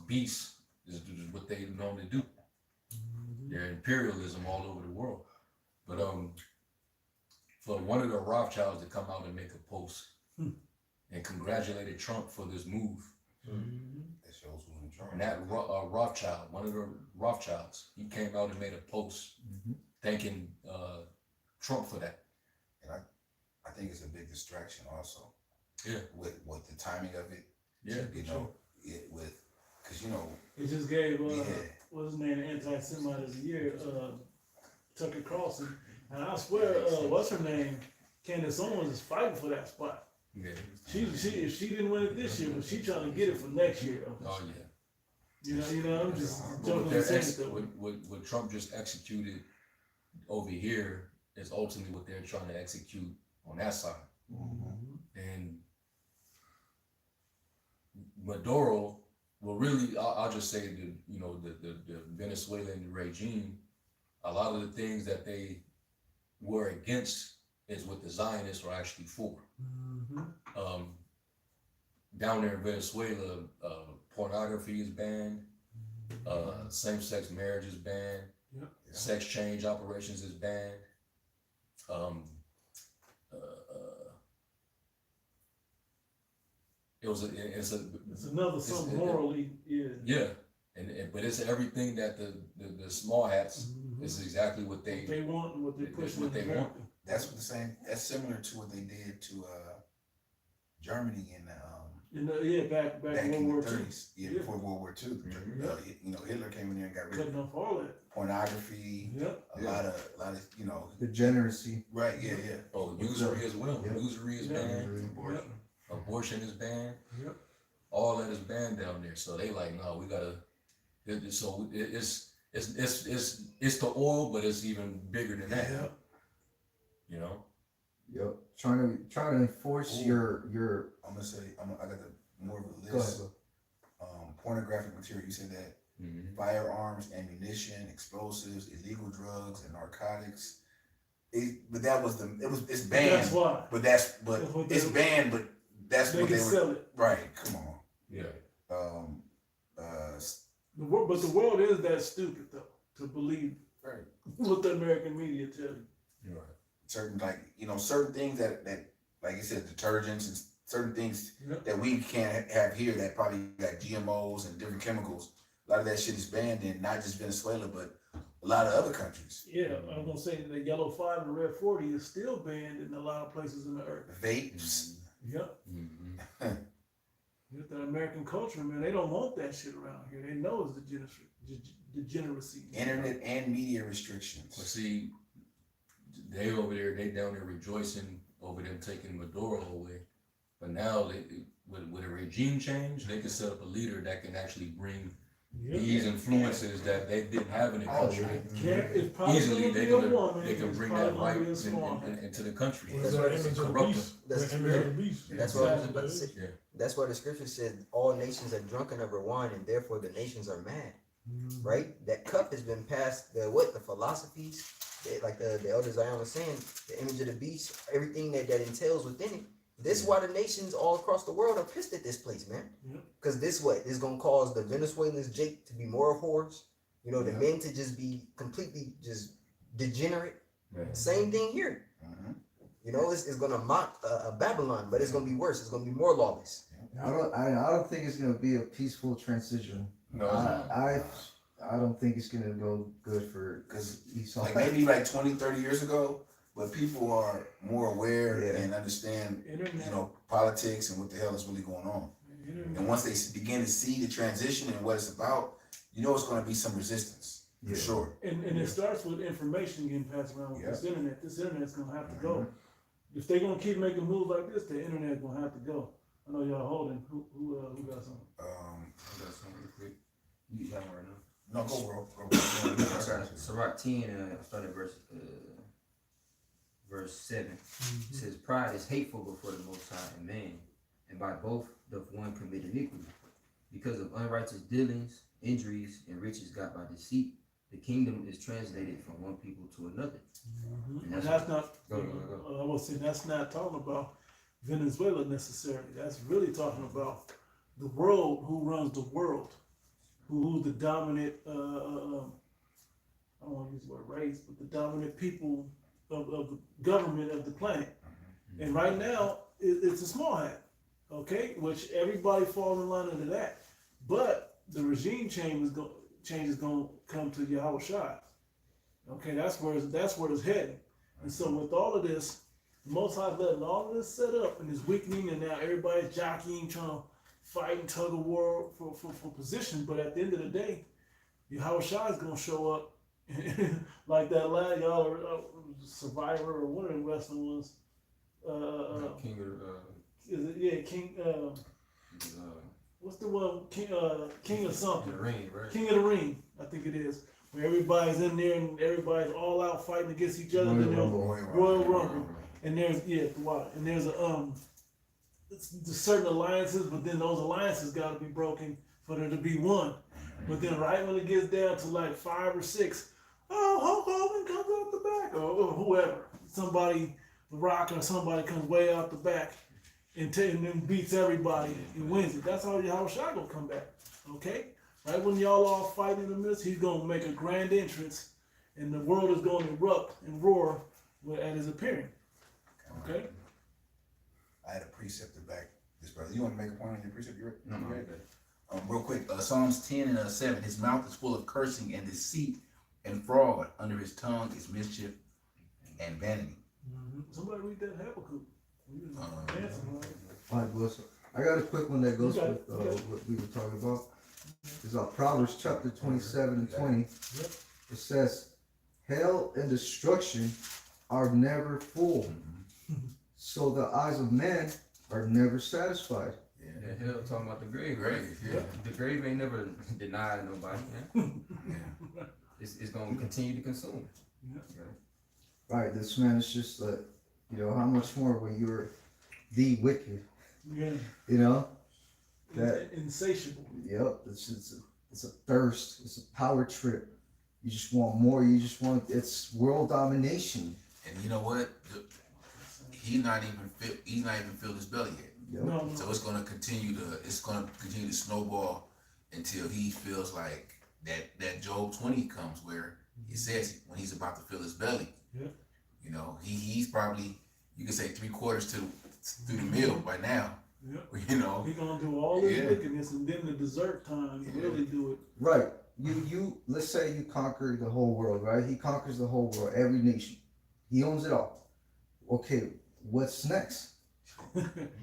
beast is what they normally do. Their imperialism all over the world. But for one of the Rothschilds to come out and make a post and congratulated Trump for this move. That shows who's in charge. And that Rothschild, one of the Rothschilds, he came out and made a post thanking Trump for that. And I think it's a big distraction also. Yeah. With the timing of it. Yeah. Because It just gave what's his name, anti-Semite of the year, Tucker Carlson, and I swear, what's her name, Candace Owens is fighting for that spot. Yeah. She didn't win it this year, but she trying to get it for next year. Oh yeah. You know, I'm just But jumping in what Trump just executed over here is ultimately what they're trying to execute on that side. And Maduro, well, really, I'll just say the Venezuelan regime, a lot of the things that they were against is what the Zionists are actually for. Down there in Venezuela, pornography is banned, same-sex marriage is banned, sex change operations is banned. It's another something morally, yeah, but it's everything that the small hats is exactly what they want and what they push. What they want. that's similar to what they did to Germany in Back back in in World the War II. 30s, yeah, Yeah. before World War II. You know, Hitler came in there and got rid of Cutting off all that. pornography, Yep. a lot of, you know, Degeneracy. right, yeah. Oh, usury as well. Yep. Usury is Yep. banned. Yep. Abortion is banned. Yep. All that is banned down there. So they like, no, we gotta. It's the oil, but it's even bigger than that. Yep. You know. Yep. Trying to enforce Ooh. your. I'm gonna say, I got more of a Go list. ahead. Pornographic material. You said that. Mm-hmm. Firearms, ammunition, explosives, illegal drugs, and narcotics. But that was it's banned. That's why. But That's what it's they- banned. But that's They what can they were. sell it. Right. Come on. Yeah. But the world is that stupid though to believe Right. what the American media tell you. You're right. Certain certain things that like you said, detergents and certain things Yep. that we can't have here that probably got GMOs and different chemicals. A lot of that shit is banned in not just Venezuela, but a lot of other countries. Yeah, I was gonna say the yellow 5 and red 40 is still banned in a lot of places in the earth. Vapes. Yep. Mm-hmm. With the American culture, man, they don't want that shit around here. They know it's degeneracy. Internet and media But restrictions. see, they over there, they down there rejoicing over them taking Maduro away. But now, with a regime change, they can set up a leader that can actually bring Yep. these influences that they didn't have in the country. It's probably Easily, gonna they be a can woman. they can It's bring probably that gonna right be a small man. into the country. What is That's that right. image of the Corrupt beast? That's- The image of the beast. That's what I was about to Exactly. say. Yeah. That's why the scripture said all nations are drunken over wine, and therefore the nations are mad. Mhm. Right? That cup has been passed. The philosophies, like the elder Zion was saying, the image of the beast, everything that entails within it. This is why the nations all across the world are pissed at this place, man. Yep. Because this is gonna cause the Venezuelans, Jake, to be more whores. You know, the men to just be completely just degenerate. Right. Same thing here. Mhm. You know, it's gonna mock Babylon, but it's gonna be worse. It's gonna be more lawless. I don't think it's gonna be a peaceful transition. No, I don't think it's gonna go good for because Esau. like maybe like 20, 30 years ago, but people are more aware Yeah. and understand, Internet. politics and what the hell is really going on. Internet. And once they begin to see the transition and what it's about, it's going to be some resistance for Yeah. sure. And it starts with information getting passed around with Yeah. this internet. This internet's gonna have to go. If they're gonna keep making moves like this, the internet's gonna have to go. I know y'all holding. Who got something? I got something real quick. You got one right now. No, go, bro. Sirach 10, start at verse 7. It says, pride is hateful before the Most High and man, and by both doth one commit iniquity. Because of unrighteous dealings, injuries, and riches got by deceit, the kingdom is translated from one people to another. And that's not. Go. I was saying that's not talking about Venezuela necessarily. That's really talking about the world. Who runs the world? Who's the dominant? I don't want to use the word race, but the dominant people of the government of the planet. And right now, it's a small hat, okay, which everybody falls in line under that. But the regime change is going to come to Yahweh Shai. Okay, that's where it's heading. And so with all of this, the Most High letting all of this set up and is weakening, and now everybody's jockeying, trying to fight and tug of war for position. But at the end of the day, Yahweh Shai is going to show up like that lad, Survivor or one of the wrestling ones. King of Is it King? What's the one? King of something. the ring, right? King of the Ring, I think it is. Where everybody's in there and everybody's all out fighting against each other. Royal Rumble. And there's and there's certain alliances, but then those alliances got to be broken for there to be one. But then right when it gets down to like 5 or 6, Hulk Hogan comes out the back, or whoever, somebody, The Rock or somebody comes way out the back and then beats everybody and wins it. That's how Shai gonna come back. Okay, right when y'all all fighting in the midst, he's gonna make a grand entrance, and the world is going to erupt and roar at his appearing. Okay. I had a precept to back this, brother. You want to make a point on your precept? You ready? No, You okay. ready? Real quick, Psalms 10 and 7. His mouth is full of cursing and deceit and fraud. Under his tongue is mischief and vanity. Somebody read that Habakkuk. Dancing, right? Like, what's I got a quick one that goes Okay, with okay. what we were talking about. It's Proverbs chapter 27 and 20. Yep. It says, hell and destruction are never full, so the eyes of men are never satisfied. Yeah, hell talking about the grave, right? Grave, yeah. The grave ain't never denied nobody, man. Yeah. It's gonna continue to consume. Right, this man is just like, how much more when you're the wicked, Yeah. That- Insatiable. Yep, it's a thirst, it's a power trip. You just want more, it's world domination. And you know what? He's not even filled his belly yet. Yep. No. So it's gonna continue to snowball until he feels like that Job 20 comes where it says when he's about to fill his belly. Yeah. He's probably, you could say 3/4 through the meal by now. Yeah. He He gonna do all this Yeah. wickedness, and then the dessert time, Yeah. really do it. Right. You let's say you conquer the whole world, right? He conquers the whole world, every nation. He owns it all. Okay, what's next?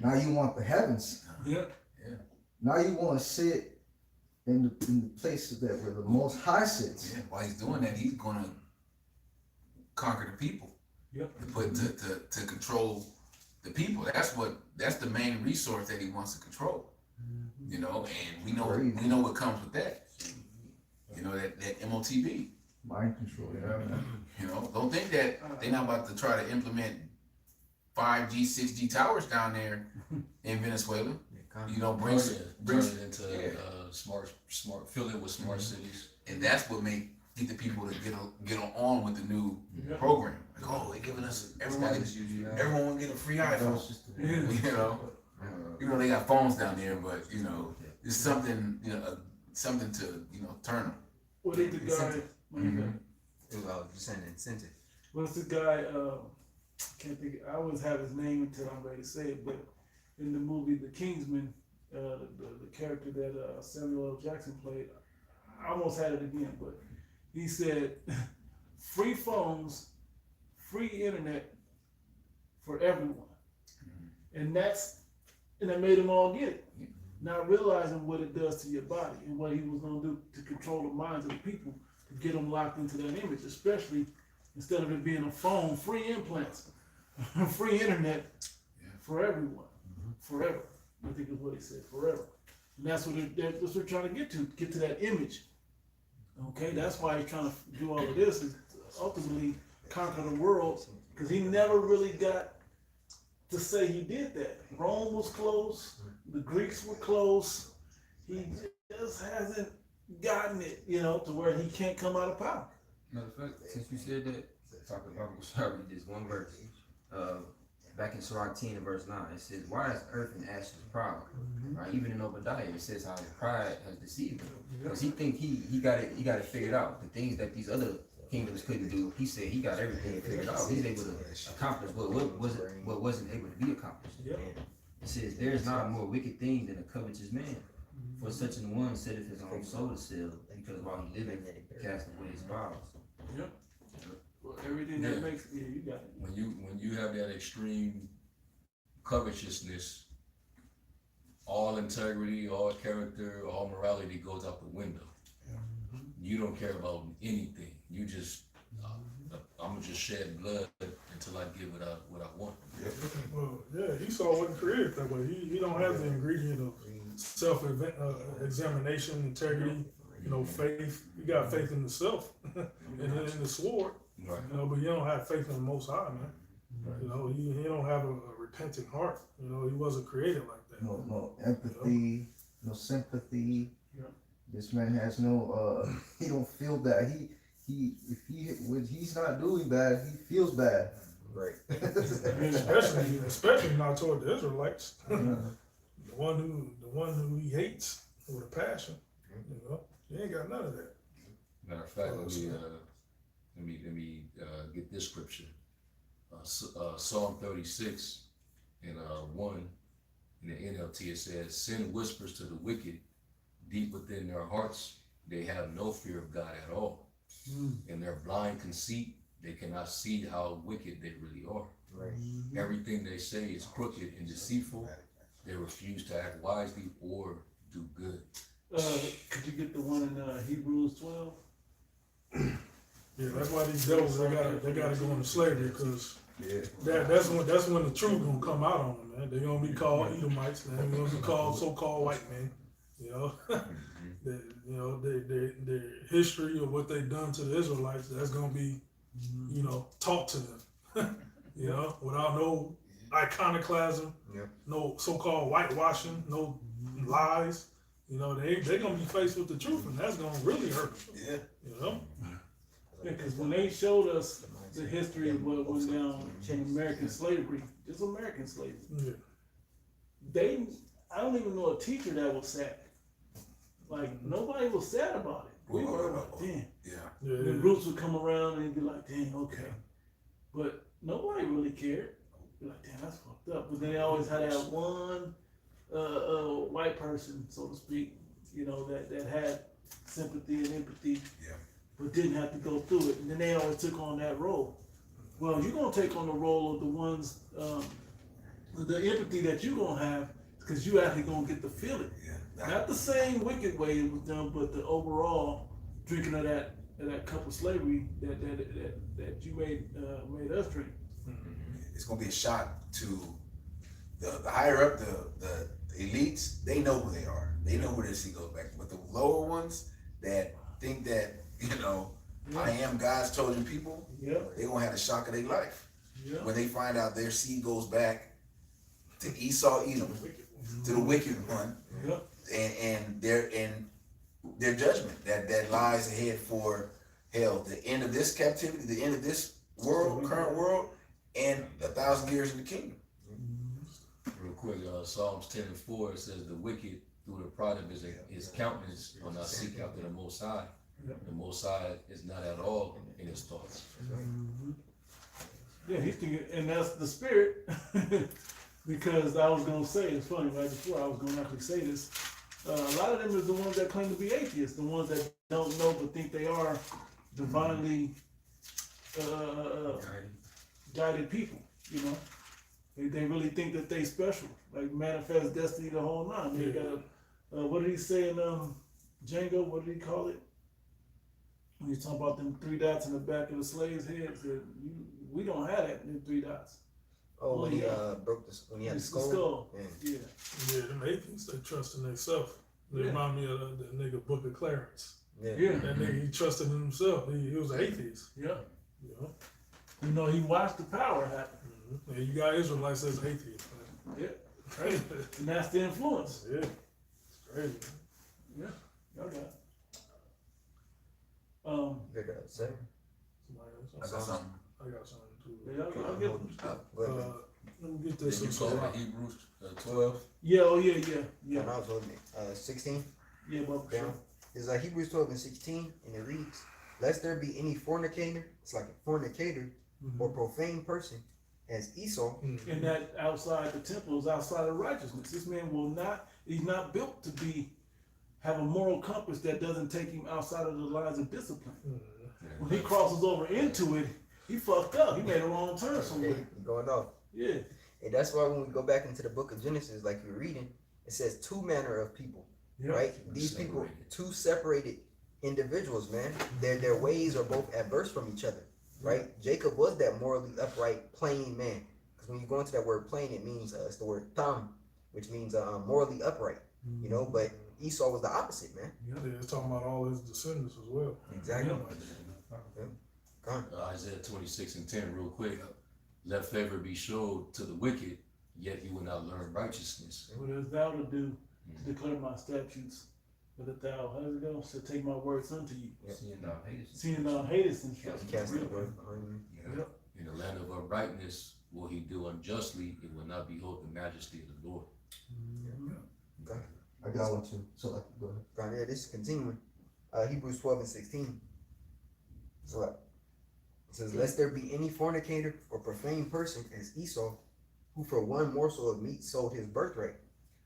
Now you want the heavens. Yeah. Now you want to sit in the places that where the Most High sits. Yeah, while he's doing that, he's gonna conquer the people. Yep. To put to control the people. That's the main resource that he wants to control. And we know what comes with that. That MOTB. Mind control. Yeah. Don't think that they're not about to try to implement 5G, 6G towers down there in Venezuela. Bring Turn it into Yeah. smart, fill it with smart cities. And that's what get the people to get on with the new Yeah. program. Like, oh, they're giving us everyone will get a free That iPhone. was just Even though they got phones down there, but it's something something to turn them. What is the guy? It was just an incentive. What's the guy? Can't think. I always have his name until I'm ready to say it. But in the movie The Kingsman, the character that Samuel L. Jackson played, I almost had it again. But he said, "Free phones, free internet for everyone," and that made them all get it. Not realizing what it does to your body and what he was going to do to control the minds of the people to get them locked into that image, especially instead of it being a phone, free implants, free internet for everyone, forever. I think is what he said, forever. And that's what they're trying to get to that image. Okay, that's why he's trying to do all of this, is ultimately conquer the world, because he never really got to say he did that. Rome was close, the Greeks were close. He just hasn't gotten it, to where he can't come out of power. Matter of fact, since you said that, talking about, sorry, this one verse. Back in Sirach 10 and verse 9, it says, "Why is earth and ashes proud?" Right? Even in Obadiah, it says how his pride has deceived him. Because he think he got it figured out. The things that these other kingdoms couldn't do, he said he got everything figured out. He's able to accomplish what wasn't able to be accomplished. Yep. It says, "There is not a more wicked thing than a covetous man. For such an one setteth his own soul to sell, because while he liveth, he cast away his vows." Yep. Well, everything that makes you got it. When you have that extreme covetousness, all integrity, all character, all morality goes out the window. You don't care about anything. You just, I'm gonna just shed blood until I get what I want. Well, yeah, Esau wasn't created that way. He don't have the ingredient of self-examination, integrity, faith. You got faith in the self and in the sword, Right. but you don't have faith in the Most High, man. You don't have a repentant heart. He wasn't created like that. No empathy, no sympathy. Yeah. This man has no he don't feel bad. When he's not doing bad, he feels bad. Right. I mean, especially not toward the Israelites. The one who he hates with a passion. He ain't got none of that. Matter of fact, let me get this scripture. Psalm 36 and 1 in the NLT, it says, "Sin whispers to the wicked deep within their hearts. They have no fear of God at all. In their blind conceit, they cannot see how wicked they really are. Right. Everything they say is crooked and deceitful. They refuse to act wisely or do good. Could you get the one in Hebrews 12? Yeah, that's why these devils they gotta go into slavery because Yeah. that's when the truth gonna come out on them, man. They're gonna be called Edomites, man. They're gonna be called so-called white men. You know, their history of what they've done to the Israelites. That's gonna be, taught to them. You know, without no iconoclasm, no so-called whitewashing, no lies. You know, they're gonna be faced with the truth, and that's gonna really hurt them. Yeah. You know. Yeah, because when they showed us the history of what went down in American slavery, just American slavery, I don't even know a teacher that was sad. Like, nobody was sad about it. We were like, damn. Yeah. The groups would come around and be like, dang, okay. But nobody really cared. Be like, damn, that's fucked up. But then they always had that one white person, so to speak, that had sympathy and empathy. Yeah. But didn't have to go through it. And then they always took on that role. Well, you're going to take on the role of the ones, the empathy that you're going to have, because you actually going to get to feel it. Yeah. Not the same wicked way it was done, but the overall drinking of that cup of slavery that you made us drink. It's gonna be a shock to the higher up, the elites. They know who they are. They know where their seat goes back. But the lower ones that think that I am God's chosen people, they're gonna have the shock of their life when they find out their seed goes back to Esau, Edom, to the wicked one, and their judgment that lies ahead for hell, the end of this captivity, the end of this world, current world, and 1,000 years in the kingdom. Real quick, Psalms 10:4 says, "The wicked, through the pride of his countenance, will not seek after the Most High. The Most High is not at all in his thoughts." Yeah, he's thinking, and that's the spirit. Because I was gonna say, it's funny, right before I was gonna actually say this, a lot of them is the ones that claim to be atheists, the ones that don't know but think they are divinely guided people. They really think that they special, like manifest destiny the whole nine. They got what did he say in Django? What did he call it? When he's talking about them 3 dots in the back of the slave's head, said, we don't have that, them 3 dots. Oh, when he broke when he had the skull. Yeah. Yeah, them atheists, they trust in themselves. They remind me of the nigga Booker Clarence. Yeah. That nigga, he trusted in himself. He was an atheist. Yeah. You He watched the power happen. Yeah, you got Israelites as atheists. Man. Yeah. Crazy. And that's the influence. Yeah. It's crazy. Yeah. Y'all got it. You got that say? I got something. I got something too. Yeah, y'all get Let me get Then this. you saw about Hebrews 12. Yeah, oh yeah. When I was holding it, 16 Yeah, but down. It's Hebrews 12 and 16, and it reads, "Lest there be any fornicator," it's like a fornicator, "or profane person, as Esau." And that outside the temple is outside of righteousness. This man he's not built to have a moral compass that doesn't take him outside of the lines of discipline. When he crosses over into it, he fucked up. He made a wrong turn somewhere. He going off. Yeah. And that's why when we go back into the book of Genesis, like we're reading, it says 2 manner of people, right? These people, 2 separated individuals, man. Their ways are both adverse from each other, right? Jacob was that morally upright, plain man. Because when you go into that word plain, it means, it's the word tam, which means morally upright, but Esau was the opposite, man. Yeah, it's talking about all his descendants as well. Exactly. Isaiah 26:10, real quick. "Let favor be showed to the wicked, yet he will not learn righteousness." What hast thou to do to declare my statutes? But that thou, how does it go? Shall take my words unto you. Seeing thou hatest instruction. Cast the word. In the land of uprightness will he do unjustly, it will not behold the majesty of the Lord. I got one too. So go ahead. Yeah, this is continuing. Hebrews 12 and 16. So it says, "Lest there be any fornicator or profane person as Esau, who for one morsel of meat sold his birthright."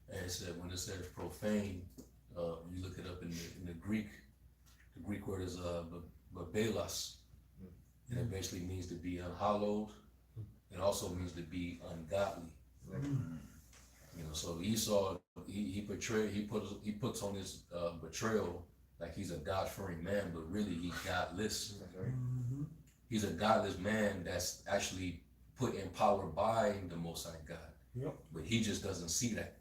And it said, when it says profane, you look it up in the Greek. The Greek word is babelos, and it basically means to be unhallowed. It also means to be ungodly. You know, so Esau, he puts on his betrayal like he's a God-fearing man, but really he's godless. Mhm. He's a godless man that's actually put in power by the Most High God. Yep. But he just doesn't see that.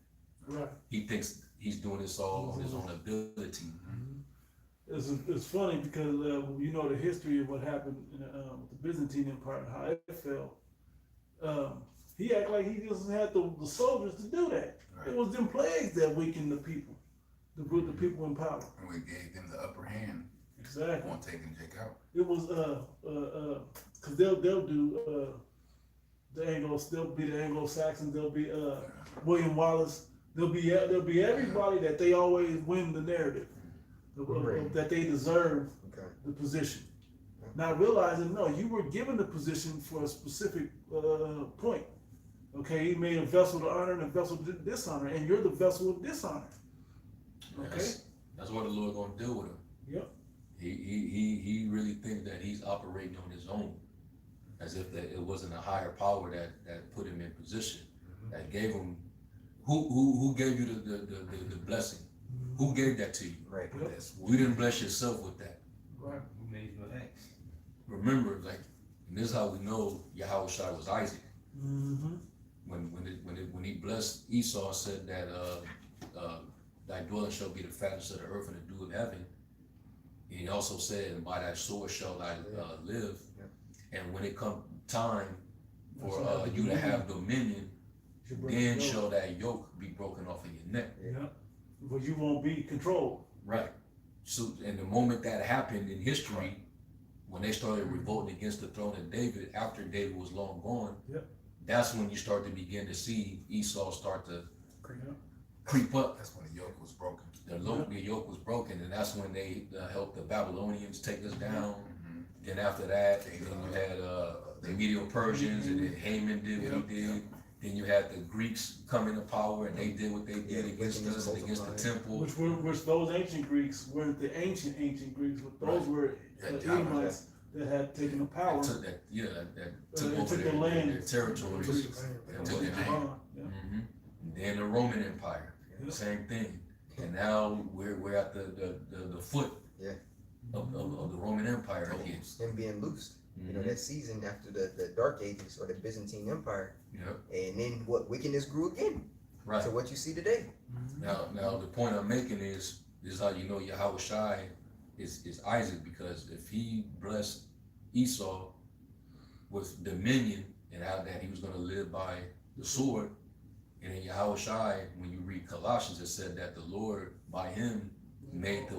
Right. He thinks he's doing this all on his own ability. It's funny because you know the history of what happened in, with the Byzantine Empire and how it fell. He acted like he just had the soldiers to do that. It was them plagues that weakened the people, the people in power. And we gave them the upper hand Exactly. on taking Jake out. It was because they'll do they'll be the Anglo-Saxons, they'll be William Wallace, they'll be everybody that they always win the narrative that they deserve the position. Not realizing, no, you were given the position for a specific point. Okay, he made a vessel to honor and a vessel to dishonor, and you're the vessel of dishonor. Okay. That's what the Lord gonna do with him. Yep. He really thinks that he's operating on his own, as if that it wasn't a higher power that put him in position, that gave him. Who gave you the blessing? Who gave that to you? Right. Yep. You didn't bless yourself with that. Right. Who made you an ex? Remember, like, and this is how we know Yahushua was Isaac. Mm-hmm. When he blessed Esau, said that thy dwelling shall be the fatness of the earth and the dew of heaven. And he also said, and by thy sword shall I live. Yeah. And when it come time for you to have dominion, then shall that yoke be broken off of your neck. Yeah. But you won't be controlled. Right. So, and the moment that happened in history, when they started revolting against the throne of David after David was long gone, Yep. that's when you start to begin to see Esau start to Yeah. creep up. That's when the yoke was broken. The yoke was broken, and that's when they helped the Babylonians take us down. Then after that, then you had the Medo-Persians, and then Haman did what he did. Then you had the Greeks come into power, and they did what they did against us and against the temple. Which those ancient Greeks weren't the ancient Greeks, but those were Edomites that had taken the power. That took that took They over took their the land. territories. Took took their land. Yeah. Then the Roman Empire, same thing. And now we're at the foot of the Roman Empire again. Him being loosed. You know, that season after the Dark Ages or the Byzantine Empire. Yep. And then what wickedness grew again. Right. To what you see today. Now the point I'm making is how you know Yahushua is Isaac, because if he blessed Esau with dominion and how that he was going to live by the sword, and in Yahushua, when you read Colossians, it said that the Lord by him made the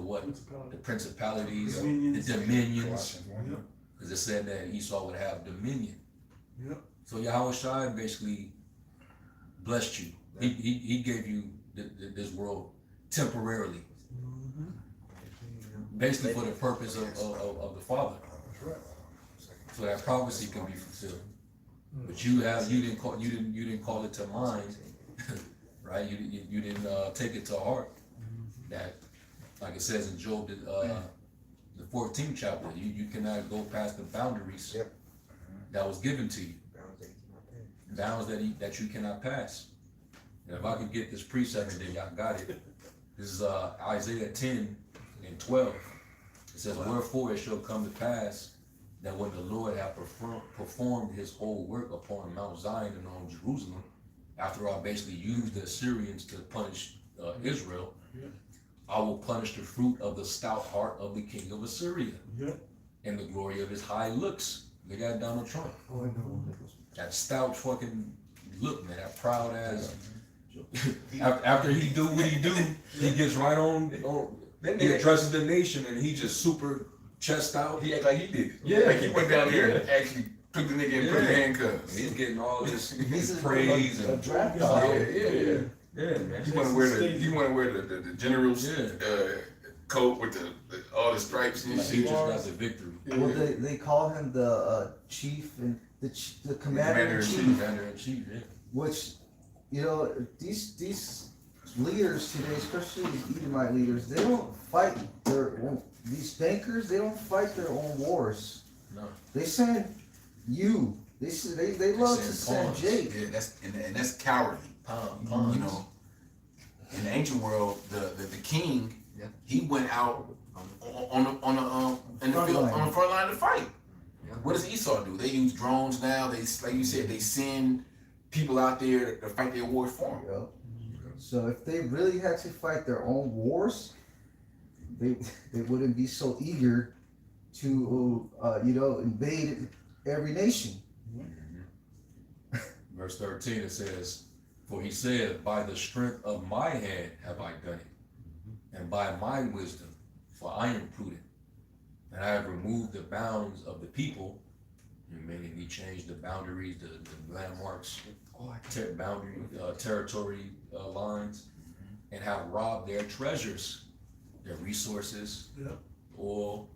principalities, the dominions, because it said that Esau would have dominion. Yep. So Yahushua basically blessed you. He gave you this world temporarily, basically for the purpose of the Father, so that prophecy can be fulfilled. But you didn't call it to mind, right? You didn't take it to heart. That, like it says in Job, the 14th chapter, you cannot go past the boundaries that was given to you. Bounds that you cannot pass. And if I could get this precept, then y'all got it. This is Isaiah 10 and 12. It says, wherefore it shall come to pass that when the Lord hath performed his whole work upon Mount Zion and on Jerusalem, after I basically used the Assyrians to punish Israel, I will punish the fruit of the stout heart of the king of Assyria and the glory of his high looks. Look at Donald Trump. That stout fucking look, man, that proud ass. After he do what he do, he gets right on he addresses the nation, and he just super chest out. He act like he did it. Yeah. Like he went down there and actually took the nigga and put him in handcuffs. He's getting all this praise and draft Yeah, man. You want to wear the general's coat with all the stripes and Like he shit. just got the victory. Well, they call him the chief and the commander in chief, Commander in chief, yeah. which, you know, these leaders today, especially these Edomite leaders, they don't fight their own. These bankers, they don't fight their own wars. No. They send you. They love to send pawns. Jake. Yeah, that's cowardly. Pawns. You know, in the ancient world, the king, Yeah. he went out in the field on the front line to fight. Yeah. What does Esau do? They use drones now. They, like you said, they send people out there to fight their wars for them. Yep. So if they really had to fight their own wars, they wouldn't be so eager to invade every nation. Verse 13 it says, "For he said, by the strength of my hand have I done it, and by my wisdom, for I am prudent, and I have removed the bounds of the people," meaning he changed the boundaries, the landmarks, territory lines, and have robbed their treasures, their resources, Yeah. oil,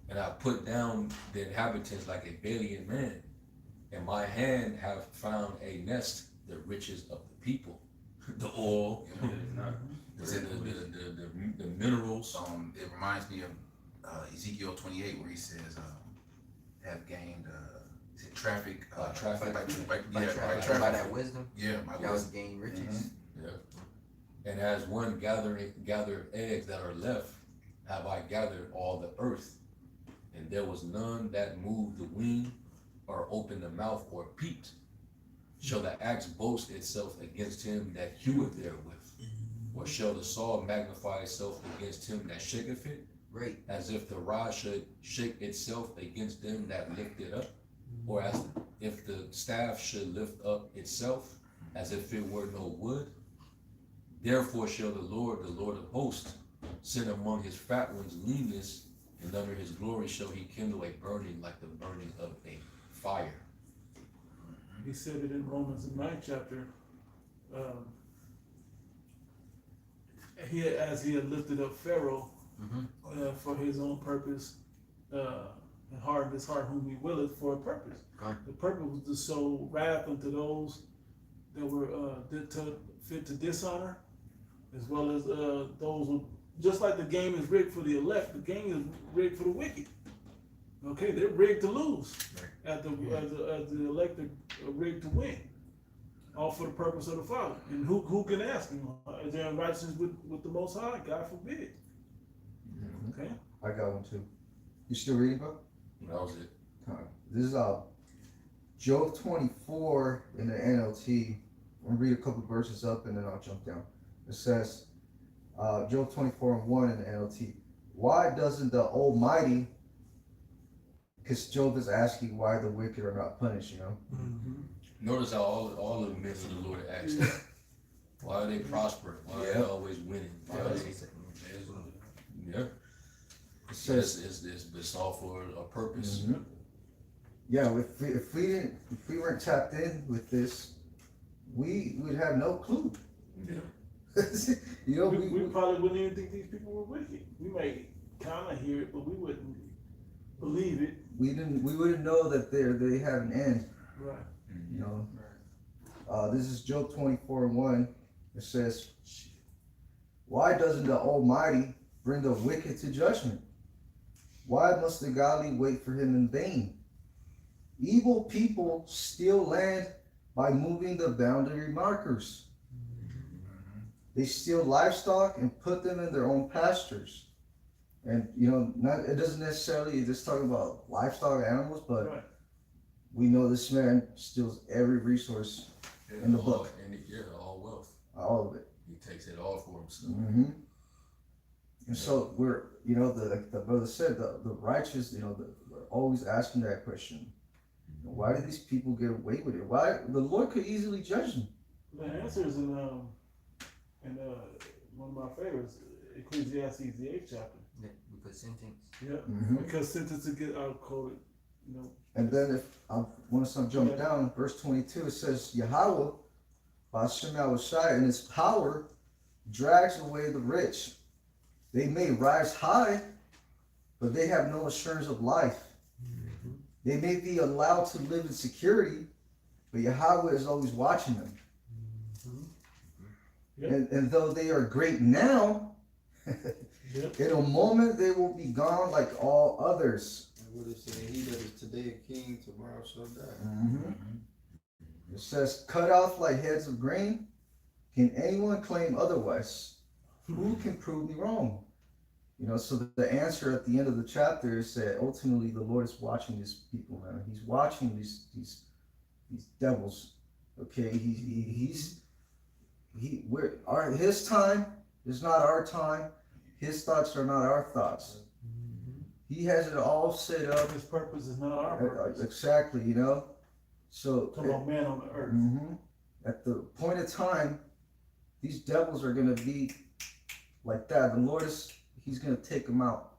and I put down the inhabitants like a valiant man, and my hand have found a nest, the riches of the people, the oil, the minerals. It reminds me of Ezekiel 28, where he says, "Have gained traffic, Traffic. By that wisdom, Yeah, my y'all wisdom. gain riches. Yeah. And as one gathered eggs that are left, have I gathered all the earth, and there was none that moved the wing, or opened the mouth, or peeped. Shall the axe boast itself against him that heweth therewith? Or shall the saw magnify itself against him that shaketh it? Right. As if the rod should shake itself against them that lift it up? Or as if the staff should lift up itself, as if it were no wood? Therefore shall the Lord of hosts, send among his fat ones leanness, and under his glory shall he kindle a burning like the burning of a fire. He said it in Romans the 9th chapter. As he had lifted up Pharaoh for his own purpose, and hardened his heart whom he willeth for a purpose. Okay. The purpose was to sow wrath unto those that were fit to dishonor, as well as those who, just like the game is rigged for the elect, the game is rigged for the wicked. Okay, they're rigged to lose, as the elect are rigged to win, all for the purpose of the Father. And who can ask him? Is there unrighteousness with the Most High? God forbid. Okay. I got one too. You still reading, bro? That was it. This is Job 24 in the NLT. I'm gonna read a couple verses up and then I'll jump down. It says, Job 24:1 in the NLT. Why doesn't the Almighty, because Job is asking why the wicked are not punished, you know? Notice how all of the men of the Lord asked that. Why are they prospering? Why are they always winning? Why are they, yeah. It says, It's all for a purpose. yeah, if we weren't tapped in with this, we would have no clue. Yeah. You know, we probably wouldn't even think these people were wicked. We may kind of hear it, but we wouldn't believe it. we wouldn't know that they have an end. Right. You know, this is Job 24:1. It says, why doesn't the Almighty bring the wicked to judgment? Why must the godly wait for him in vain? Evil people steal land by moving the boundary markers. They steal livestock and put them in their own pastures. And you know, it doesn't necessarily just talking about livestock animals, but Right. we know this man steals every resource in the book. All wealth. All of it. He takes it all for himself. And so we're, you know, the brother said, the righteous, you know, we're always asking that question. Why do these people get away with it? Why? The Lord could easily judge them. The answer is in one of my favorites, Ecclesiastes the 8th chapter. Yeah, because sentence. Yeah. Because sentence to get out quoted, you know. And then if I want to jump down, verse 22, it says, Yahweh, Ba'ashem Yahushai, and his power drags away the rich. They may rise high, but they have no assurance of life. They may be allowed to live in security, but Yahweh is always watching them. And though they are great now, in a moment they will be gone like all others. And what it say, he that is today a king, tomorrow shall die. It says, cut off like heads of grain. Can anyone claim otherwise? Who can prove me wrong? You know, so the answer at the end of the chapter is that ultimately the Lord is watching these people, man. He's watching these devils. Okay, his time is not our time. His thoughts are not our thoughts. He has it all set up. His purpose is not our purpose. Exactly, you know. So Talking about man on the earth. at the point of time, these devils are gonna be like that. The Lord he's gonna take them out.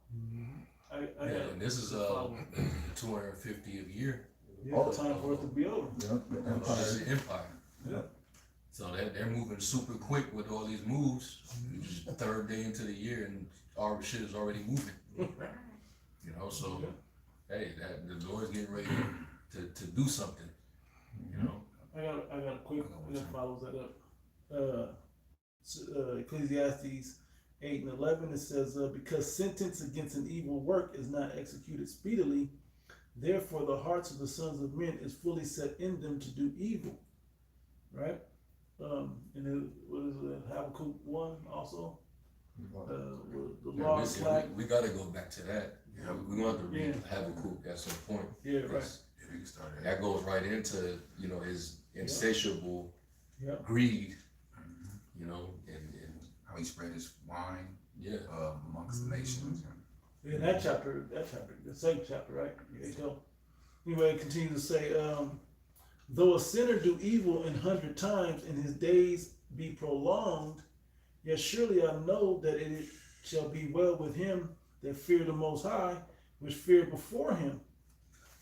And this is 250th year. Yeah, time for it to be over. Yep, the It's empire. the empire. Yeah. So they're moving super quick with all these moves. Just third day into the year and our shit is already moving. You know, so hey, the Lord's getting ready to do something. You know. I got a quick. We got follows that up. Ecclesiastes 8:11. It says, "Because sentence against an evil work is not executed speedily, therefore the hearts of the sons of men is fully set in them to do evil." Right. And then what is it? Habakkuk 1 also. The law is slack. We got to go back to that. Yeah. We're going to have to read Habakkuk at some point. Yeah, right. If we can start that. That goes right into, you know, his insatiable Yeah. greed, you know, and How he spread his wine yeah. amongst the nations. In that chapter, the same chapter, right? Yeah, so anyway, it continues to say, though a sinner do evil 100 times and his days be prolonged, yet surely I know that it shall be well with him that fear the Most High, which fear before him.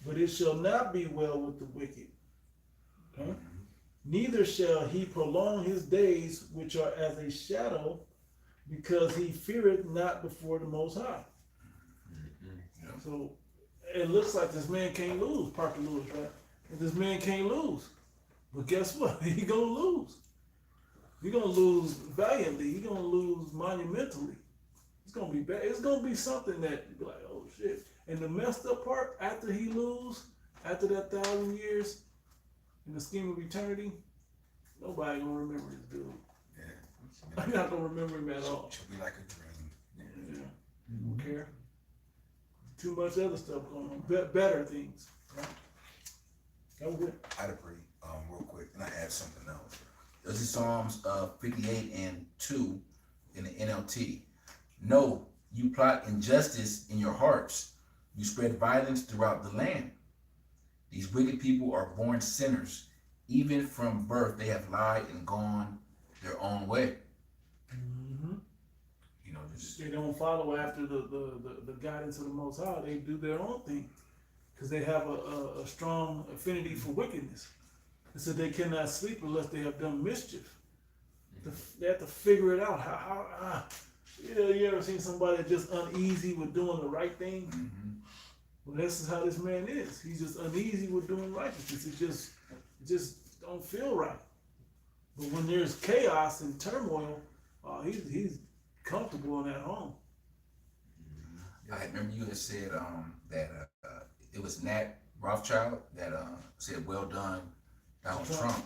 But it shall not be well with the wicked. Okay? Neither shall he prolong his days, which are as a shadow, because he feareth not before the Most High. So it looks like this man can't lose, Parker Lewis, right? And this man can't lose. But guess what? He gonna lose. He gonna lose valiantly. He gonna lose monumentally. It's gonna be bad. It's gonna be something that you be like, oh shit. And the messed up part, after he lose, after that 1,000 years, in the scheme of eternity, nobody gonna remember this dude. Yeah. I'm not gonna remember him at all. Should be like a dream. Yeah. Don't care. Too much other stuff going on. Better things. Right? That was it. I'd agree, real quick, and I add something else. This is Psalms 58 and 2 in the NLT. No, you plot injustice in your hearts. You spread violence throughout the land. These wicked people are born sinners. Even from birth, they have lied and gone their own way. Mm-hmm. You know, just They don't follow after the guidance of the Most High. They do their own thing because they have a strong affinity for wickedness. And so they cannot sleep unless they have done mischief. They have to figure it out. You ever seen somebody just uneasy with doing the right thing? Well, this is how this man is. He's just uneasy with doing righteousness. It just don't feel right. But when there's chaos and turmoil, he's comfortable in that home. I remember you had said that it was Nat Rothschild that said, "Well done, Donald Trump."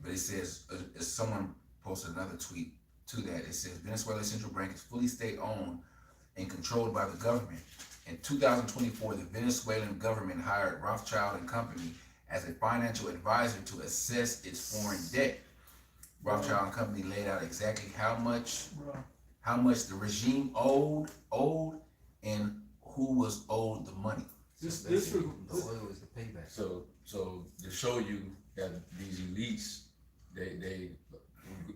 But it says, someone posted another tweet to that. It says, Venezuela's central bank is fully state-owned and controlled by the government. In 2024, the Venezuelan government hired Rothschild and Company as a financial advisor to assess its foreign debt. Rothschild and Company laid out exactly how much the regime owed, and who was owed the money. The oil is the payback. So to show you that these elites,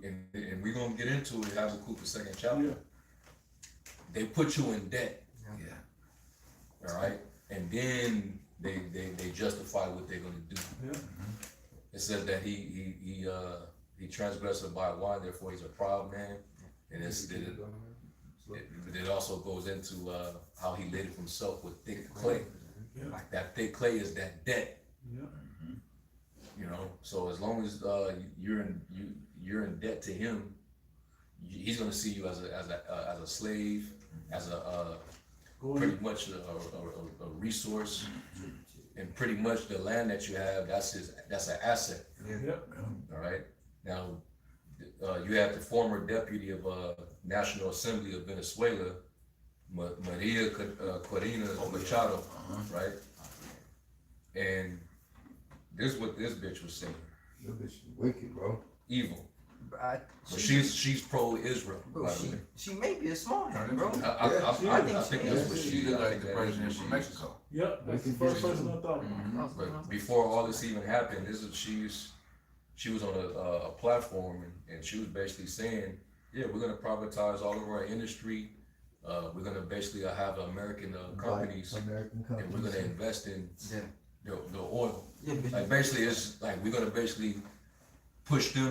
and we're gonna get into it. Habakkuk the second chapter. Yeah. They put you in debt. Yeah. All right, and then they justify what they're gonna do. Yeah. It says that he transgressed by wine, therefore he's a proud man, and it also goes into how he laid himself with thick clay. Yeah. Like that thick clay is that debt. Yeah. You know, so as long as you're in debt to him, he's gonna see you as a slave, as a pretty much a resource, and pretty much the land that you have, that's an asset. Yep. All right. Now, you have the former deputy of National Assembly of Venezuela, Maria Corina Machado, right? And this is what this bitch was saying. That bitch is wicked, bro. Evil. But But she's pro-Israel, bro, by the way. she may be a small hand, bro. I think that's what She she looked I like think the that president is from what she is. Mexico. Yep, that's the first person I thought about. But before all this even happened, she was on a platform and she was basically saying, yeah, we're gonna privatize all of our industry. We're gonna basically have American companies, American and we're companies. gonna invest in Yeah. the oil. Yeah, but Like basically, it's like we're gonna basically push the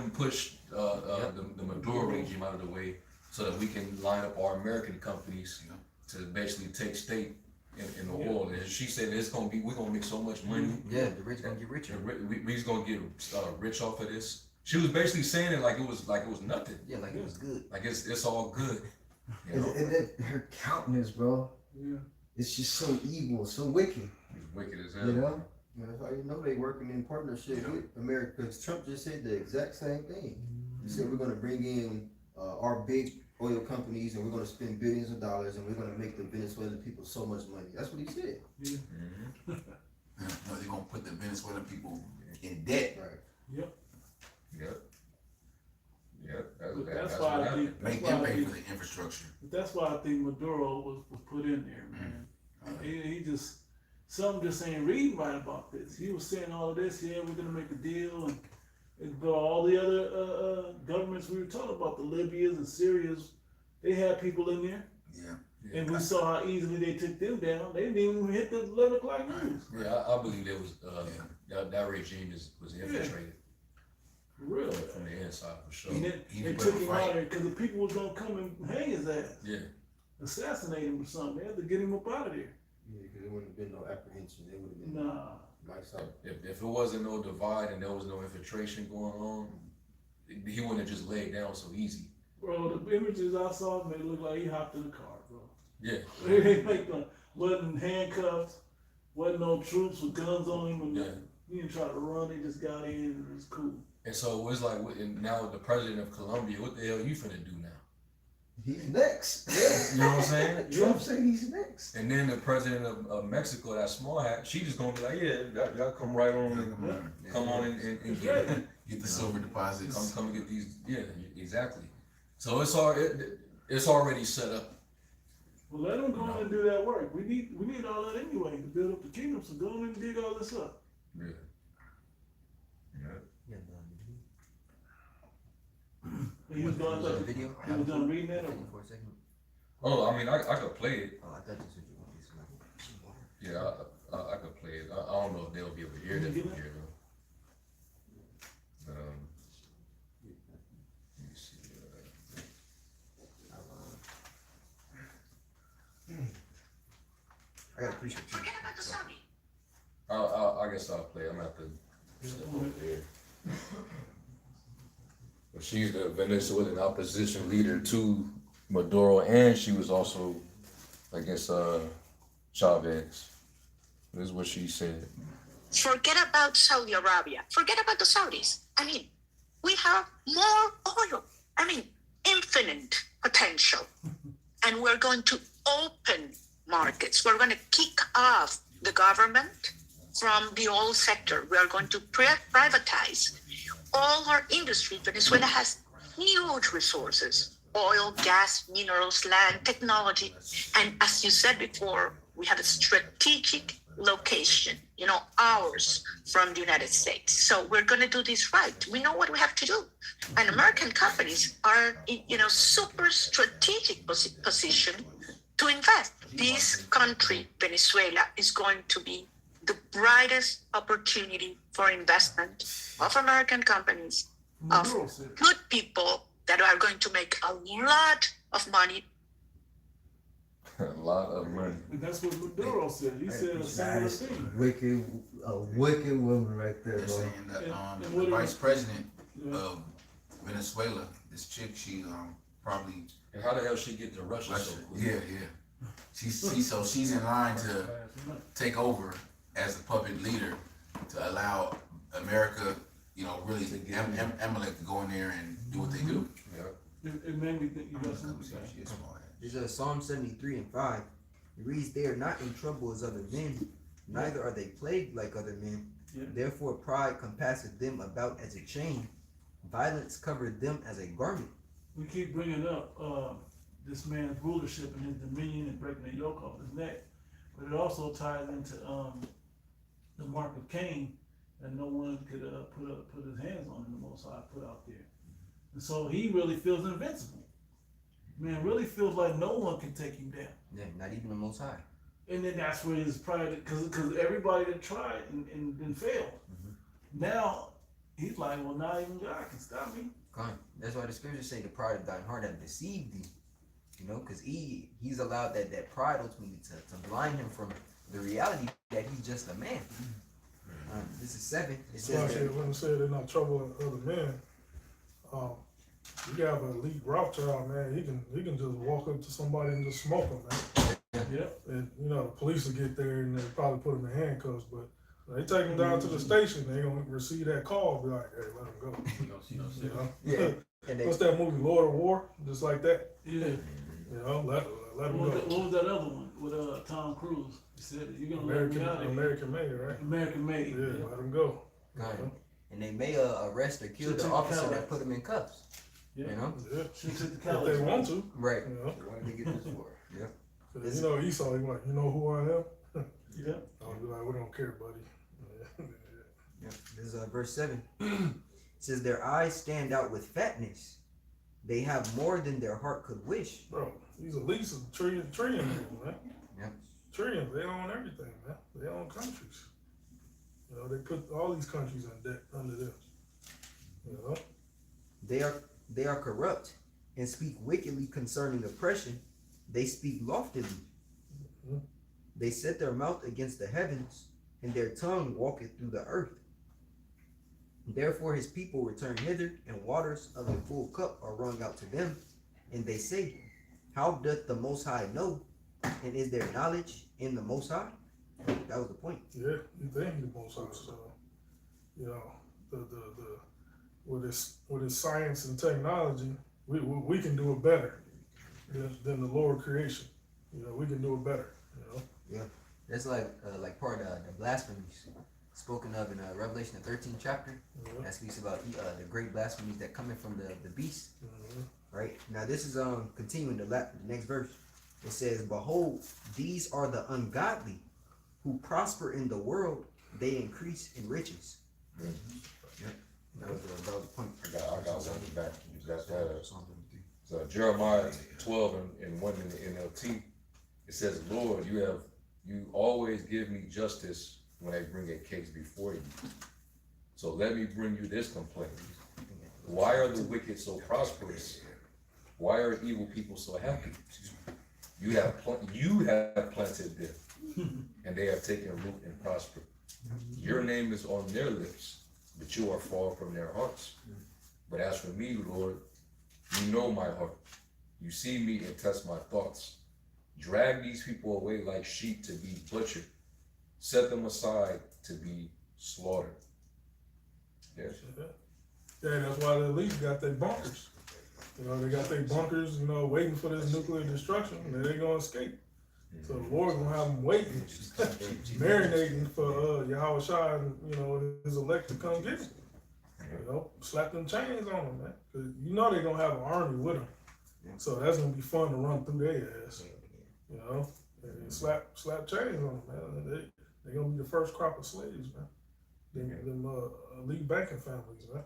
Maduro regime out of the way so that we can line up our American companies to basically take stake in the oil. And she said we're gonna make so much money. yeah, the rich gonna get richer. We's gonna get rich off of this. She was basically saying it like it was nothing. Yeah, like it was good. Like it's all good. You know? And then her countenance, bro. Yeah. It's just so evil, so wicked. It's wicked as hell. You know? That's how you know they working in partnership with America. Because Trump just said the exact same thing. He said we're gonna bring in our big oil companies and we're gonna spend billions of dollars and we're gonna make the Venezuelan people so much money. That's what he said. Mm-hmm. No, they're gonna put the Venezuelan people in debt. Right. Yep. But that's what why I happened. think. Make That's why them I pay think. for the infrastructure. But that's why I think Maduro was put in there, man. He just something just ain't reading right about this. He was saying all of this, yeah, we're gonna make a deal, and but all the other governments we were talking about, the Libyas and Syrias, they had people in there, Yeah. and we saw how easily they took them down. They didn't even hit the 11 o'clock news. Yeah, I believe there was that regime was infiltrated Really. from the inside for sure. And then He they put took up a him fight. out there because the people was gonna come and hang his ass, Yeah. assassinate him or something. They had to get him up out of there. Yeah, because there wouldn't have been no apprehension. There would have been Nah. lights out. If it wasn't no divide and there was no infiltration going on, he wouldn't have just laid down so easy. Bro, the images I saw made it look like he hopped in the car, bro. Yeah. Wasn't handcuffed, wasn't no troops with guns on him, and Yeah. he didn't try to run, they just got in and it was cool. And so it's like and now the president of Colombia, what the hell you finna do now? He's next. Yeah. You know what I'm saying? Trump said he's next. And then the president of Mexico, that small hat, she just gonna be like, yeah, y'all come right on come on and get it. Get the silver deposits. Come and get these. Yeah, exactly. So it's already set up. Well, let them go in and do that work. We need all that anyway to build up the kingdom, so go in and dig all this up. Yeah. He was done, The video. he was done reading that, or For a second. Oh, I mean, I could play it. Oh, I thought you said you wanted some water. Yeah, I could play it. I don't know if they'll be able to hear that from here though. But let me see. I got a appreciate you. I guess I'll play. I'm gonna have to step over there. But she's the Venezuelan opposition leader to Maduro, and she was also against Chavez. This is what she said. Forget about Saudi Arabia. Forget about the Saudis. I mean, we have more oil. I mean, infinite potential. And we're going to open markets. We're going to kick off the government from the oil sector. We are going to privatize all our industry. Venezuela has huge resources: oil, gas, minerals, land, technology. And as you said before, we have a strategic location, hours from the United States. So we're going to do this right. We know what we have to do. And American companies are in, super strategic position to invest. This country, Venezuela, is going to be the brightest opportunity for investment of American companies, of Maduro said. good people that are going to make a lot of money. A lot of money. And that's what Maduro said. He said a similar Nice, thing. a wicked woman right there, They're bro. saying that And the what do vice president Yeah. of Venezuela, this chick, she probably And how the hell she get to Russia so Russia. quick? Yeah. She's in line to take over as a puppet leader to allow America really Amalek to go in there and do what they do. It made me think you got something to say. This is Psalm 73 and 5. It reads, they are not in trouble as other men, neither are they plagued like other men. Yeah. Therefore pride compasseth them about as a chain, violence covered them as a garment. We keep bringing up this man's rulership and his dominion and breaking the yoke off his neck, but it also ties into the mark of Cain that no one could put his hands on, and the Most High put out there. And so he really feels invincible. Man, really feels like no one can take him down. Yeah, not even the Most High. And then that's where his pride, because everybody that tried and failed. Now he's like, well, not even God can stop me. That's why the scriptures say the pride of thine heart hath deceived thee. Because he's allowed that pride ultimately to blind him from the reality that he's just a man. This is 7. It says that, when it said they're not troubling other men, you have an elite Rothschild, man. He can just walk up to somebody and just smoke them, man. Yeah. And the police will get there and they probably put him in handcuffs, but they take him down to the station. They gonna receive that call, be like, hey, let him go. yeah. And What's that movie, Lord of War? Just like that. Yeah. Let him What go. was that other one with Tom Cruise? He said, you're gonna let me out of here. American Made, right? American Made. Yeah, let him go. And they may arrest or kill the officer that put him in cuffs. Yeah. Yeah. Should take the If college. they want to. Right. They get this war. Yeah. Esau, he like, you know who I am? Yeah. I'll be like, we don't care, buddy. This is verse 7. It says, their eyes stand out with fatness. They have more than their heart could wish. Bro, these elites are trillion people, man. Yeah. Trillions, they own everything, man. They own countries. They put all these countries in debt under them. They are corrupt and speak wickedly concerning oppression. They speak loftily. They set their mouth against the heavens, and their tongue walketh through the earth. Therefore his people return hither, and waters of a full cup are wrung out to them. And they say, how doth the Most High know? And is there knowledge in the Most High? That was the point. Yeah, you think the Most High. So, with this science and technology, we can do it better than the lower creation. We can do it better. Yeah, that's like part of the blasphemies spoken of in Revelation the 13th chapter. That speaks about the great blasphemies that coming from the beast. Right now, this is continuing the next verse. It says, "Behold, these are the ungodly, who prosper in the world; they increase in riches." That was the point. I got one back. You got that. So Jeremiah 12 and 1 in the NLT. It says, "Lord, you always give me justice when I bring a case before you. So let me bring you this complaint. Why are the wicked so prosperous? Why are evil people so happy? You have planted them, and they have taken root and prospered. Your name is on their lips, but you are far from their hearts. But as for me, Lord, you know my heart. You see me and test my thoughts. Drag these people away like sheep to be butchered. Set them aside to be slaughtered." Yes. Yeah, that's why the elites got their bunkers. They got their bunkers, waiting for this nuclear destruction, and they gonna escape. So the Lord gonna have them waiting, marinating for Yahweh Shai and his elect to come get them. Slap them chains on them, man. 'Cause they gonna have an army with them. So that's gonna be fun to run through their ass. And slap chains on them, man. They gonna be the first crop of slaves, man. Them elite banking families, man.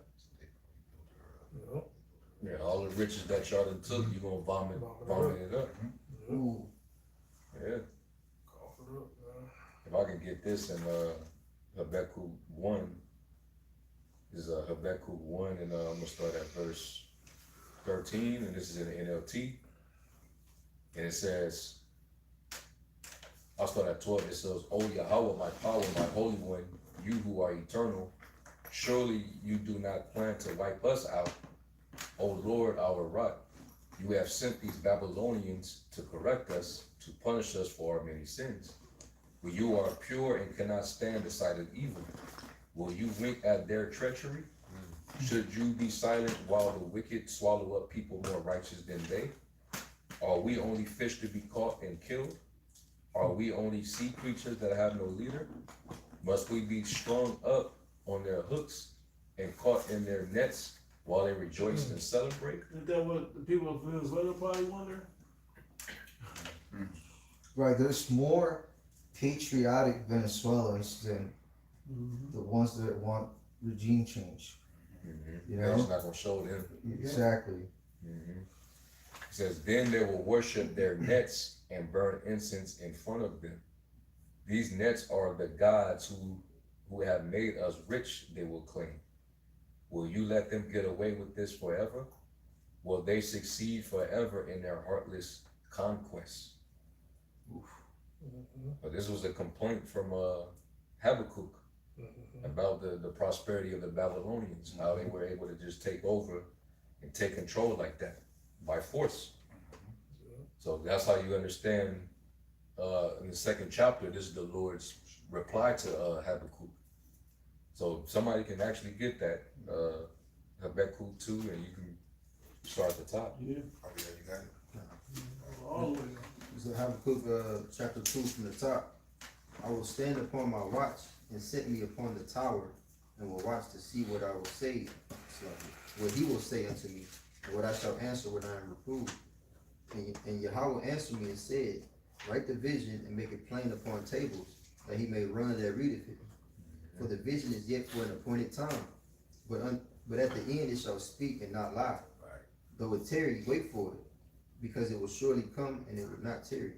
Yeah, all the riches that y'all done took, you gonna vomit it up. Ooh. Yeah. Cough it up, man. If I can get this in Habakkuk 1, this is Habakkuk 1, and I'm gonna start at verse 13, and this is in the NLT. And it says, I'll start at 12. It says, "O Yahweh, my power, my Holy One, you who are eternal, surely you do not plan to wipe us out. O Lord, our rock, you have sent these Babylonians to correct us, to punish us for our many sins. But you are pure and cannot stand the sight of evil. Will you wink at their treachery? Should you be silent while the wicked swallow up people more righteous than they? Are we only fish to be caught and killed? Are we only sea creatures that have no leader? Must we be strung up on their hooks and caught in their nets while they rejoice and celebrate? Is that what the people of Venezuela probably wonder? Right, there's more patriotic Venezuelans than the ones that want regime change. You They're just know? not gonna show them. Exactly. It says, then they will worship their nets and burn incense in front of them. These nets are the gods who have made us rich, they will claim. Will you let them get away with this forever? Will they succeed forever in their heartless conquests? But this was a complaint from Habakkuk about the prosperity of the Babylonians, how they were able to just take over and take control like that by force. So that's how you understand in the second chapter, this is the Lord's reply to Habakkuk. So somebody can actually get that, Habakkuk 2, and you can start at the top. Yeah. Oh yeah, you got it. All the way. So Habakkuk, chapter 2 from the top. I will stand upon my watch and set me upon the tower, and will watch to see what I will say, so what he will say unto me, and what I shall answer when I am reproved. And Yahweh answered me and said, write the vision and make it plain upon tables, that he may run that readeth it. For the vision is yet for an appointed time, but at the end it shall speak and not lie. Right. Though it tarry, wait for it, because it will surely come and it will not tarry.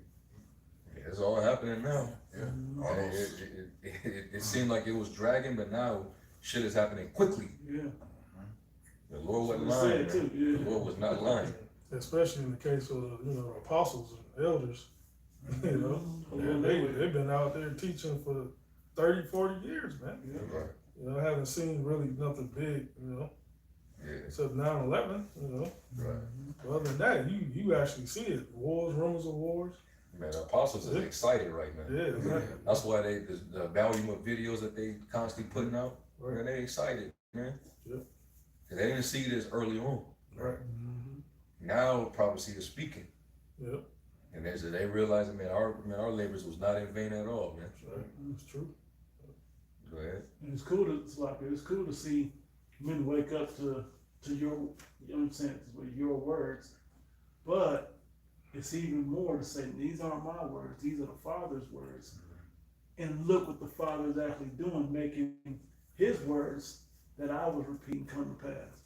It's all happening now. Yeah. And it seemed like it was dragging, but now shit is happening quickly. Yeah. The Lord wasn't That's what lying, it said, man. too, yeah. The Lord was not lying. Especially in the case of, apostles and elders, they've been out there teaching for 30, 40 years, man. Right. I haven't seen really nothing big, Yeah. except 9/11, Right. But other than that, you actually see it. Wars, rumors of wars. Man, the apostles is excited right now. Yeah, exactly. That's why the volume of videos that they constantly putting out, man, they excited, man. Yep. 'Cause they didn't see this early on. Right. Now prophecy is speaking. Yep. And they realize, man, our labors was not in vain at all, man. Right. It's true. Go ahead. And it's cool to see men wake up to your, you know what I'm saying, with your words. But it's even more to say, these aren't my words, these are the Father's words. And look what the Father is actually doing, making his words that I was repeating come to pass.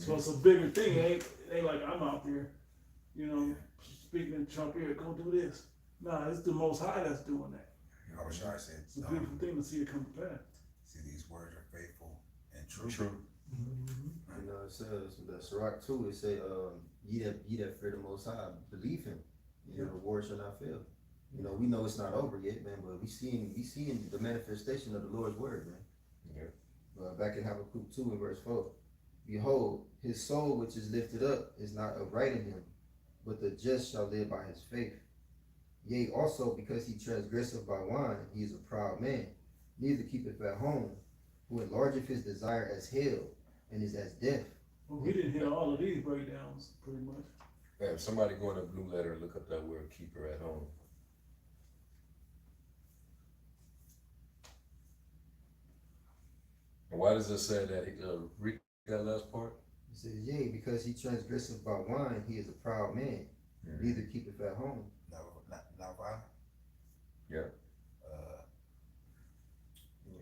So it's a bigger thing. It ain't like I'm out there, speaking in Trump ear, go do this. Nah, it's the Most High that's doing that. I wish I said, It's a beautiful thing to see it come to pass. see, these words are faithful and true. True. It says that Sirach 2, it say, ye that fear the Most High, believe him. The reward shall not fail. We know it's not over yet, man, but we seeing the manifestation of the Lord's word, man. Yeah. Back in Habakkuk 2 and verse 4. Behold, his soul which is lifted up is not upright in him, but the just shall live by his faith. Yea, also because he transgresseth by wine, he is a proud man, neither keepeth at home, who enlargeth his desire as hell, and is as death. Well, we didn't hit all of these breakdowns, pretty much. Yeah, if somebody go in the blue letter and look up that word keeper at home. And why does it say that? Read that last part. It says, yea, because he transgresseth by wine, he is a proud man, neither keepeth at home. Not violent. Yeah.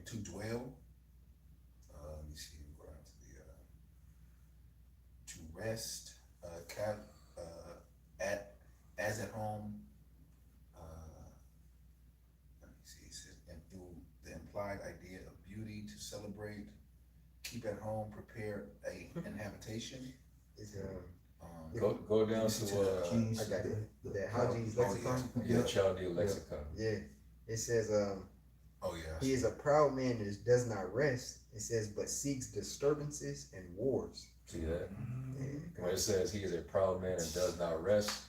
To dwell. Let me see. We're on to the to rest. As at home. Let me see. It says, and through the implied idea of beauty, to celebrate, keep at home, prepare an habitation. Go down to I got it. The Haji's lexicon. yeah, Chaldea lexicon. Yeah. It says, Oh yeah. he is a proud man that does not rest. It says, but seeks disturbances and wars. See that? When it says he is a proud man and does not rest,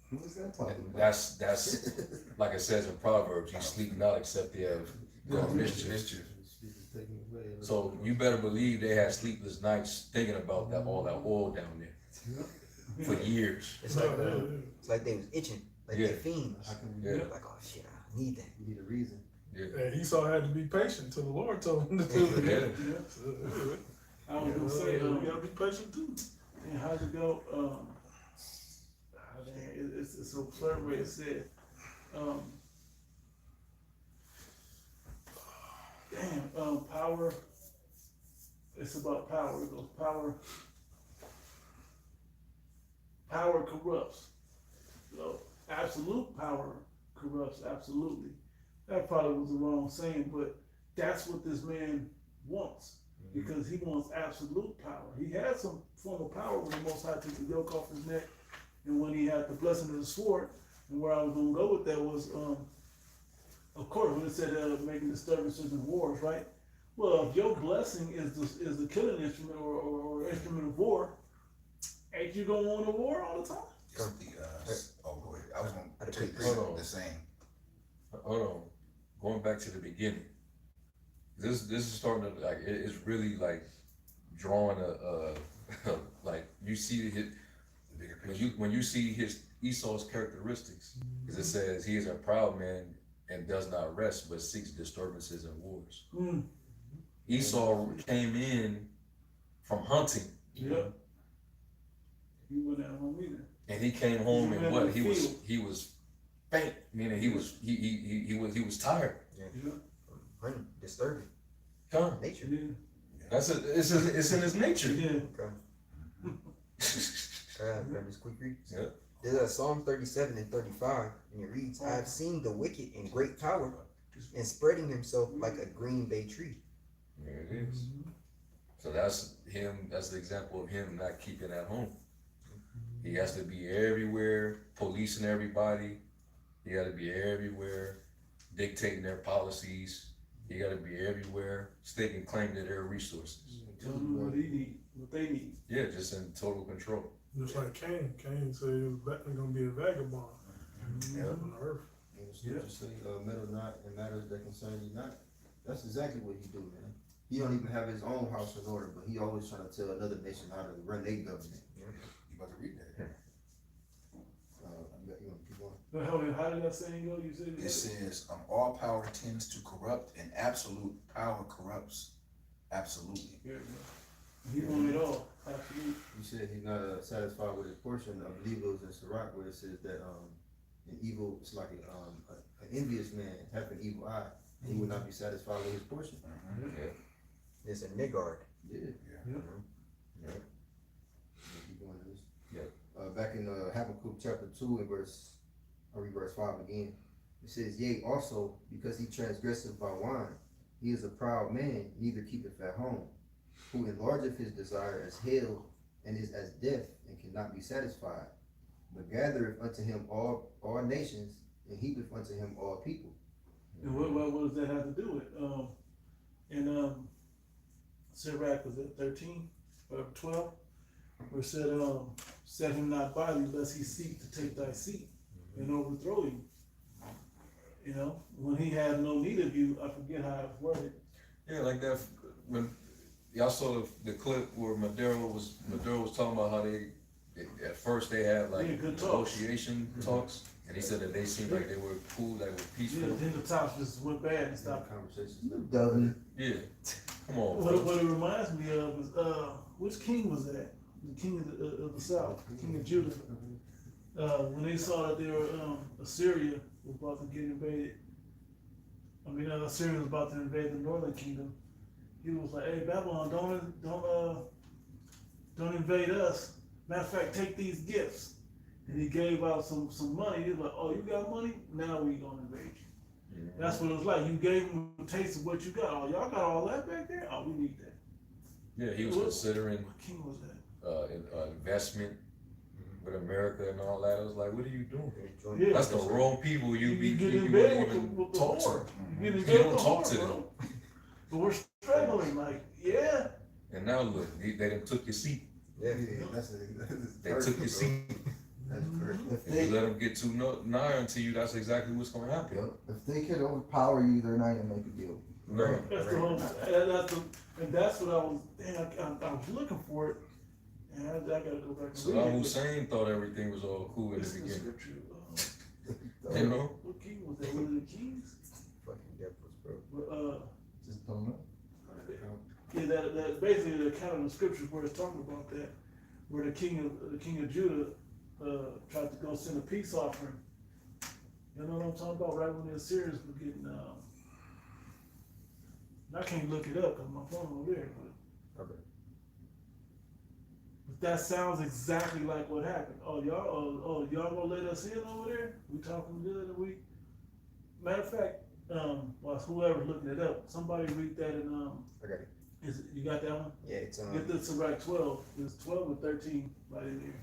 Who is that talking about? that's like it says in Proverbs, you sleep not except you have done mischief. taking away. So you better believe they had sleepless nights thinking about that all that oil down there for years. It's like they was itching, like Yeah. they fiends. How can we Yeah. Like, oh shit, I need that. We need a reason. Yeah. And Esau had to be patient till the Lord told him to do it. Yeah. I was gonna say, you gotta be patient too. and how'd it go? It's a flirt where it said, power. It's about power. It goes power. Power corrupts. So absolute power corrupts absolutely. That probably was the wrong saying, but that's what this man wants. Because he wants absolute power. He had some form of power when the Most High took the yoke off his neck, and when he had the blessing of the sword. And where I was gonna go with that was, of course, when it said making disturbances and wars, right? Well, if your blessing is the killing instrument or instrument of war, ain't you gonna want a war all the time? It's the, go ahead. I was gonna take Hold on. the same. Hold on. Going back to the beginning. This is starting to like it's really like drawing a like you see his when you see his Esau's characteristics, because it says he is a proud man and does not rest but seeks disturbances and wars. Mm. Esau came in from hunting. Yep. He went out home either. And he came home and what? He was Field. faint, meaning he was tired. Hunting, disturbing Come, nature. Yeah. it's in his nature. Yeah. Grab this quick read. Yeah. There's a Psalm 37 and 35, and it reads, I have seen the wicked in great power and spreading himself like a green bay tree. There it is. So that's him, that's the example of him not keeping at home. He has to be everywhere, policing everybody. He got to be everywhere, dictating their policies. He got to be everywhere, staking claim to their resources. Tell them what they need. Yeah, just in total control. Just like Cain. Cain said he was gonna be a vagabond Yeah. on the earth. And the scriptures say, meddle not in matters that concern you not. That's exactly what he do, man. He don't even have his own house in order, but he always trying to tell another nation how to run their government. You about to read that? You want to keep going? But how did that saying go? You said It says, all power tends to corrupt, and absolute power corrupts absolutely. he wanted it all. Absolutely. He said he's not satisfied with his portion. I believe it was in Sirach where it says that an evil, it's like an envious man have an evil eye. He would not be satisfied with his portion. It's a niggard. Yeah. Yeah. Keep going to this. Yeah. Back in Habakkuk chapter 2 and I'll read verse 5 again. It says, yea, also, because he transgresseth by wine, he is a proud man, neither keepeth at home, who enlargeth his desire as hell, and is as death, and cannot be satisfied, but gathereth unto him all nations, and heapeth unto him all people. And what does that have to do with? In Sirach, was it 13 or 12? Where it said, set him not by thee, lest he seek to take thy seat and overthrow you. You know, when he had no need of you, I forget how it's worded. Yeah, like that when y'all saw the clip where Maduro was talking about how they at first they had like good talks. negotiation talks, and he said that they seemed like they were cool, they were peaceful. Yeah, then the tops just went bad and stopped. Conversations. Yeah, come on. What it reminds me of is, which king was that? The king of the south, the king of Judah. When they saw that they were, Assyria was about to get invaded. Assyria was about to invade the northern kingdom. He was like, hey, Babylon, don't invade us. Matter of fact, take these gifts. And he gave out some money. He was like, oh, you got money? Now we gonna invade you. Yeah. That's what it was like. You gave them a taste of what you got. Oh, y'all got all that back there? Oh, we need that. Yeah, he was considering What king was that? investment with America and all that. I was like, what are you doing? Yeah. That's the wrong people you get in wouldn't bed even with the talk to. whore. You get in You bed don't with the talk whore, to bro. them. But we're struggling, like, yeah. And now look, they done took your seat. Yeah. They took your seat. That's correct. If If you let them get too nigh unto you, that's exactly what's gonna happen. if they could overpower you, they're not gonna make a deal. No. That's the whole, and that's what I was, I was looking for it, and I gotta go back and Saddam read it. Hussein thought everything was all cool in the This is the beginning. scripture, You know? what king was that, one of the kings? Fucking devils, bro. But, Just don't know. yeah, that basically the account of the scriptures where it's talking about that, where the king of Judah, tried to go send a peace offering. You know what I'm talking about, right when the Assyrians were getting, I can't look it up because my phone over there, but. Okay. But that sounds exactly like what happened. Y'all gonna let us in over there? We talking good, matter of fact, well, whoever's looking it up, somebody read that in, I got it. you got that one? Yeah, it's Get this to right 12, it's 12 and 13 right in there,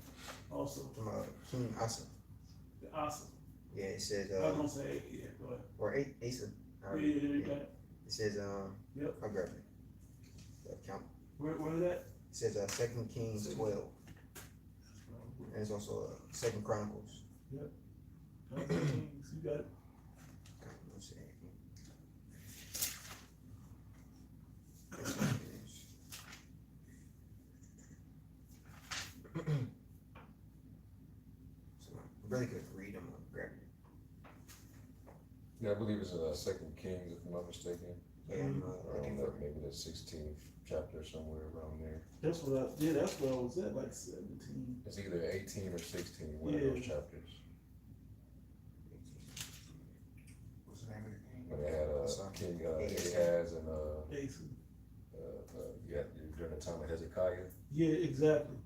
also, from King Asa. awesome. Yeah, it says I was gonna say 8, yeah, go ahead. or Asa. Yeah, you got it. It says Yep. I'll grab it. Count. Where is that? It says 2 Kings 12, and it's also 2 Chronicles. Okay, you got it. Let's see. So I really could read them. I'm grabbing it. Yeah, I believe it's in Second Kings, if I'm not mistaken. Yeah, I'm looking Around for that, maybe the 16th chapter, somewhere around there. That's what I was at, like 17. It's either 18 or 16, one of Yeah. those chapters. What's the name of the king? When they had King Ahaz and Asa. during the time of Hezekiah, Yeah, exactly.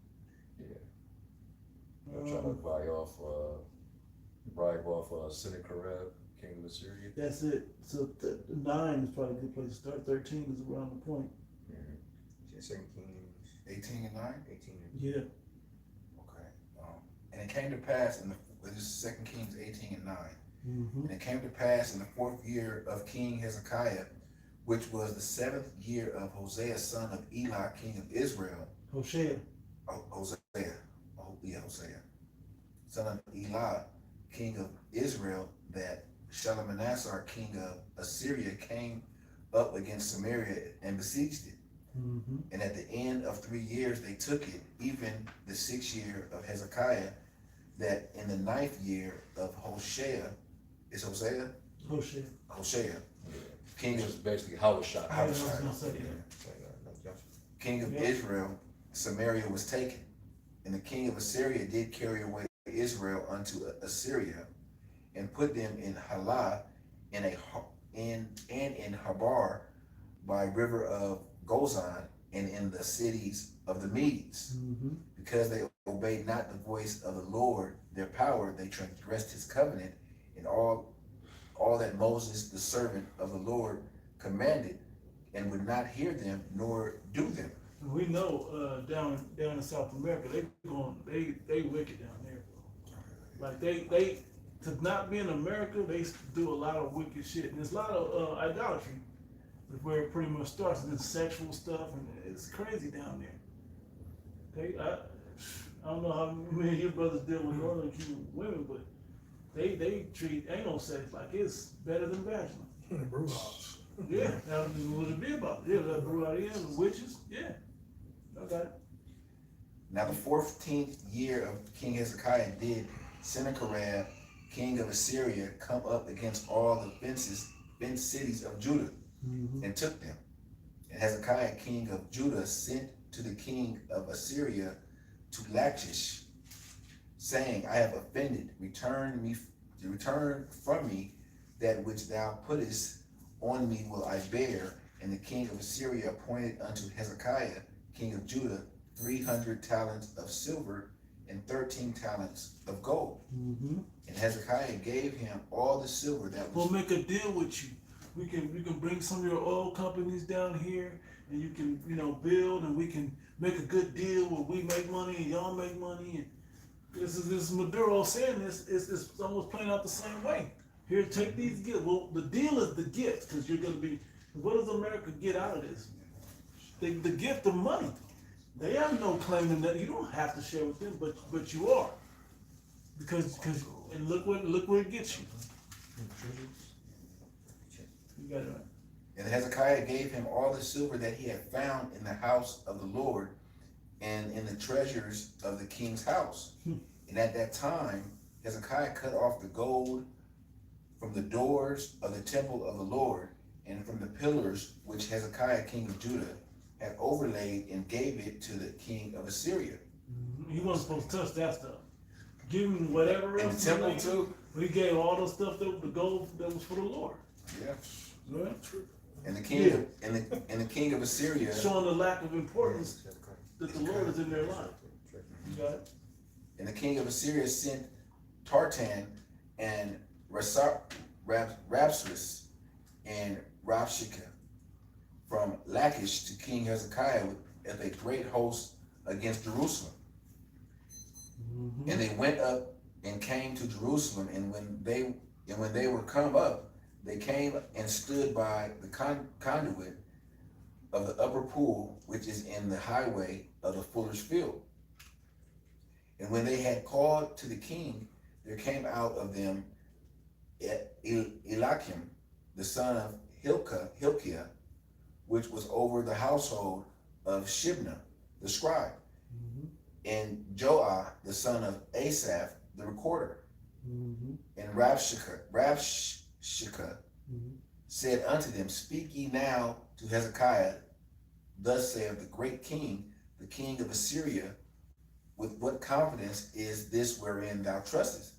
they're trying to bribe off Sennacherib, king of Assyria. That's it. So 9 is probably a good place to start. 13 is around the point. it. 2 Kings 18 and 9? 18. Yeah. Okay. And it came to pass this is 2 Kings 18 and 9. Mm-hmm. And it came to pass in the 4th year of King Hezekiah, which was the 7th year of Hosea, son of Eli, king of Israel. Hosea. Hosea, son of Eli, king of Israel, that Shalmaneser, king of Assyria, came up against Samaria and besieged it. Mm-hmm. And at the end of 3 years they took it, even the 6th year of Hezekiah, that in the 9th year of Hosea, is Hosea? Hosea. King Which is of basically Hawashai. I was gonna say King of Israel, Samaria was taken, and the king of Assyria did carry away Israel unto Assyria, and put them in Halah, in Habar, by river of Gozan, and in the cities of the Medes. Mm-hmm. Because they obeyed not the voice of the Lord, their power, they transgressed his covenant, and all that Moses, the servant of the Lord, commanded, and would not hear them nor do them. We know down in South America they wicked down there, bro. Like they to not be in America, they do a lot of wicked shit, and there's a lot of idolatry, where it pretty much starts, and then sexual stuff, and it's crazy down there. I don't know how many of your brothers deal with Northern Cuban women, but they treat anal sex like it's better than vaginal. Brewhouse. Yeah, that's what it be about. Yeah, that brutality and witches. Yeah, I got it. Now the 14th year of King Hezekiah did Sennacherib, king of Assyria, come up against all the fenced cities of Judah, and took them. And Hezekiah, king of Judah, sent to the king of Assyria to Lachish, saying, I have offended, return from me that which thou puttest on me will I bear. And the king of Assyria appointed unto Hezekiah, king of Judah, 300 talents of silver and 13 talents of gold. And Hezekiah gave him all the silver that was. We'll make a deal with you. We can bring some of your oil companies down here, and you can build, and we can make a good deal where we make money and y'all make money. And this is Maduro saying this. It's almost playing out the same way. Here, take these gifts. Well, the deal is the gifts, because you're going to be. What does America get out of this? The gift of money. They have no claim to that. You don't have to share with them, but you are, because look where it gets you. You got it right. And Hezekiah gave him all the silver that he had found in the house of the Lord and in the treasures of the king's house. And at that time, Hezekiah cut off the gold from the doors of the temple of the Lord and from the pillars which Hezekiah, king of Judah, had overlaid, and gave it to the king of Assyria. He wasn't supposed to touch that stuff. Give him whatever And else. the temple too. But he gave all the stuff the gold that was for the Lord. Yeah. Right? And the king and the king of Assyria. Showing the lack of importance that the Lord is in their life. You got it? And the king of Assyria sent Tartan and Rapsaris and Rapshakeh from Lachish to King Hezekiah with a great host against Jerusalem. And they went up and came to Jerusalem, and when they were come up, they came and stood by the conduit of the upper pool, which is in the highway of the fuller's field. And when they had called to the king, there came out of them Eliakim, the son of Hilkiah, which was over the household of Shibna, the scribe, and Joah, the son of Asaph, the recorder. And Rabshakeh said unto them, Speak ye now to Hezekiah, thus saith the great king, the king of Assyria, with what confidence is this wherein thou trustest?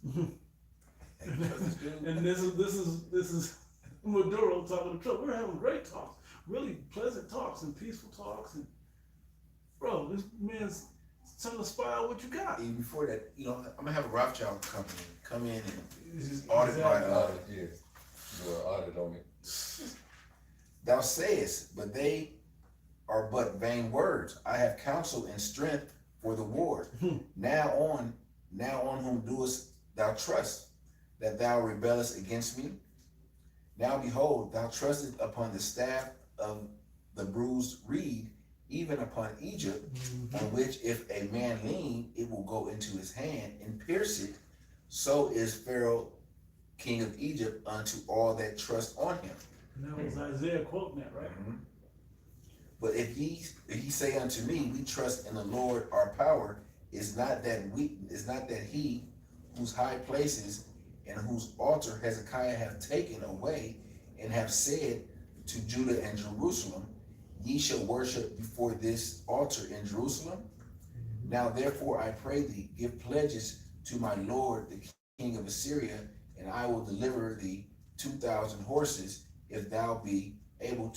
And this is Maduro talking to Trump. We're having great talks, really pleasant talks and peaceful talks. And bro, this man's trying to spy out what you got. And before that, I'm gonna have a Rothschild company come in and Exactly. audit my Yeah, do an audit on it. Thou sayest, but they are but vain words. I have counsel and strength for the war. Now on whom doest thou trust, that thou rebellest against me? Now behold, thou trustest upon the staff of the bruised reed, even upon Egypt, on which if a man lean, it will go into his hand and pierce it. So is Pharaoh, king of Egypt, unto all that trust on him. And that was Isaiah quoting that, right? But if ye say unto me, we trust in the Lord our power, is not that he whose high places and whose altar Hezekiah hath taken away, and have said to Judah and Jerusalem, Ye shall worship before this altar in Jerusalem? Now therefore I pray thee, give pledges to my lord the king of Assyria, and I will deliver thee 2,000 horses, if thou be able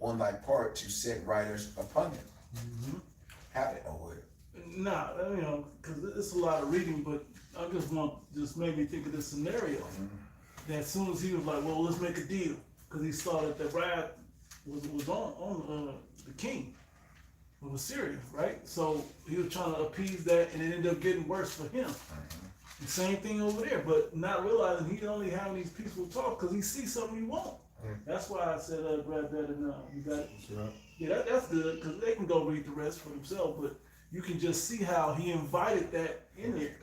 on thy part to set riders upon them. Have it over it. Nah, because it's a lot of reading, but I just made me think of this scenario. That as soon as he was like, well, let's make a deal, because he saw that the wrath was on the king of Assyria, right? So he was trying to appease that, and it ended up getting worse for him. The same thing over there, but not realizing he's only having these peaceful talks because he sees something he won't. That's why I said grab that and you got it. Sure. Yeah, that's good because they can go read the rest for themselves. But you can just see how he invited that in there,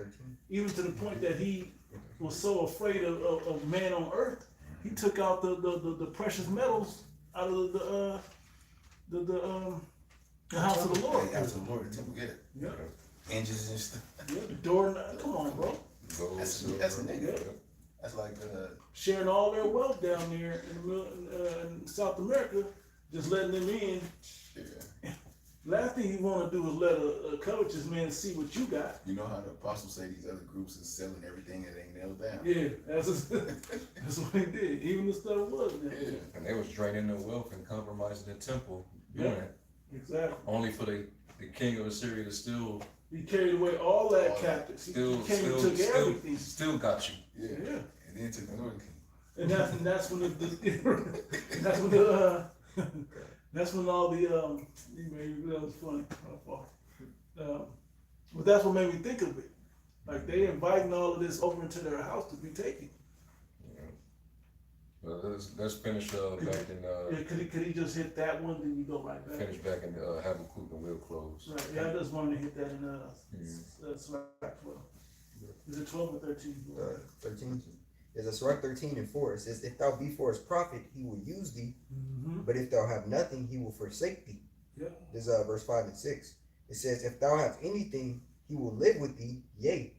even to the point that he was so afraid of man on earth, he took out the precious metals out of the house of the Lord. The house of the Lord, the temple, Yeah, hinges and stuff. yeah, the door. Come on, bro. Gold, That's silver, a nigga. yeah. That's like Sharing all their wealth down there in the middle, in South America, just letting them in. Last thing you want to do is let a covetous man see what you got. you know how the apostles say these other groups is selling everything that ain't nailed down. Yeah, that's what he did. Even the stuff was there. Yeah. And they was draining their wealth and compromising the temple, doing Yeah. it. Exactly. Only for the king of Assyria to still He carried away all that captives. He came and took everything. still got you. Yeah. Yeah. And then took the Northern King. And that's when that's when all the that was funny. But that's what made me think of it. Like they inviting all of this over into their house to be taken. But let's finish back in Yeah, could he just hit that one, then you go right back? finish back in Habakkuk and we'll close. Right. Yeah, I just wanted to hit that in Slack 12. Is it 12 or 13? 13. There's a Sirach 13:4. It says, if thou be for his profit, he will use thee. Mm-hmm. But if thou have nothing, he will forsake thee. Yeah. This is verse 5 and 6. It says, if thou have anything, he will live with thee. Yea,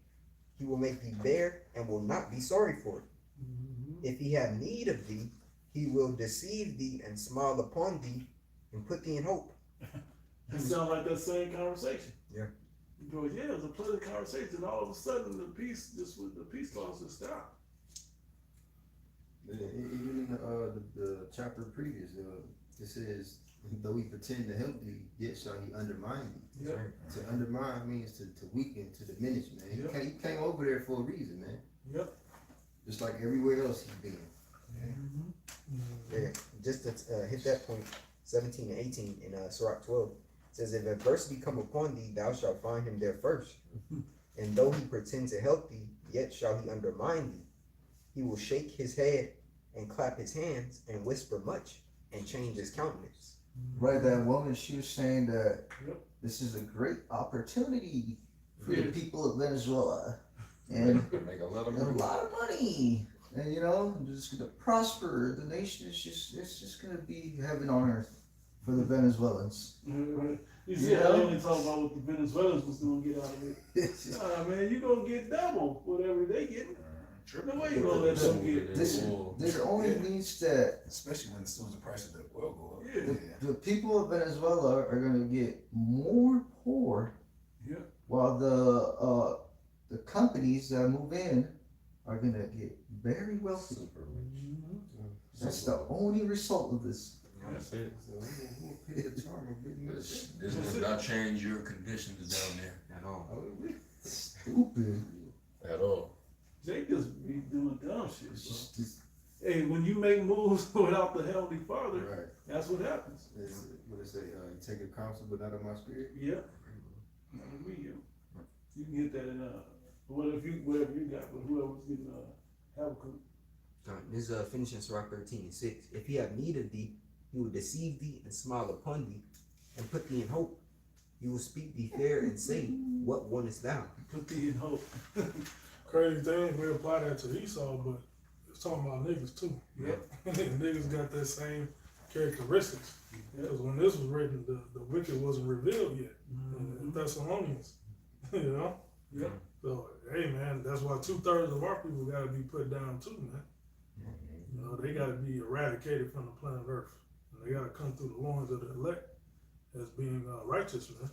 he will make thee bear and will not be sorry for it. Mm-hmm. If he have need of thee, he will deceive thee and smile upon thee and put thee in hope. It sounds like that same conversation. Yeah. Because yeah, it was a pleasant conversation. All of a sudden, the peace talks just stopped. Even in the chapter previous, it says, though we pretend to help thee, yet shall he undermine thee. Yep. To undermine means to weaken, to diminish, man. Yep. He came over there for a reason, man. Yep. Just like everywhere else he's been. Mm-hmm. Yeah. Just to hit that point, 17 and 18 in Sirach 12. It says, if adversity come upon thee, thou shalt find him there first. And though he pretend to help thee, yet shall he undermine thee. He will shake his head and clap his hands and whisper much and change his countenance. Right, that woman, she was saying that Yep. this is a great opportunity for the Yeah. people of Venezuela. And Make a lot of a money. lot of money. And you know, just gonna prosper. The nation is it's just gonna be heaven on earth for the Venezuelans. You see how they only talk about what the Venezuelans was gonna get out of it. It's just- Nah, man, you gonna get double whatever they getting. No way you gonna let them get. this only means that Especially when as soon as the price of the oil go up. Yeah. the people of Venezuela are gonna get more poor, Yeah. while the companies that move in are gonna get very wealthy. Super rich. Mm-hmm. That's the only result of this. That's it. We'll pay the charm of getting This does not change your conditions down there At all. Stupid. at all. They just be doing dumb shit. It's Bro. just- Hey, when you make moves without the Heavenly Father, Right. that's what happens. What it say? You take your counsel, but not of my spirit. Yeah. Hallelujah. You can get that in whatever you got, but whoever's getting Habakkuk. This is finishing Sirach 13:6. If he have need of thee, he will deceive thee and smile upon thee and put thee in hope. He will speak thee fair and say, what wantest thou? Put thee in hope. Crazy thing, we apply that to Esau, but it's talking about niggas too. Yep. Niggas got that same characteristics. Because when this was written, the wicked wasn't revealed yet. In Thessalonians, you know? Yep. So, hey man, that's why 2/3 of our people got to be put down too, man. You know, they got to be eradicated from the planet Earth. And they got to come through the loins of the elect as being righteous, man.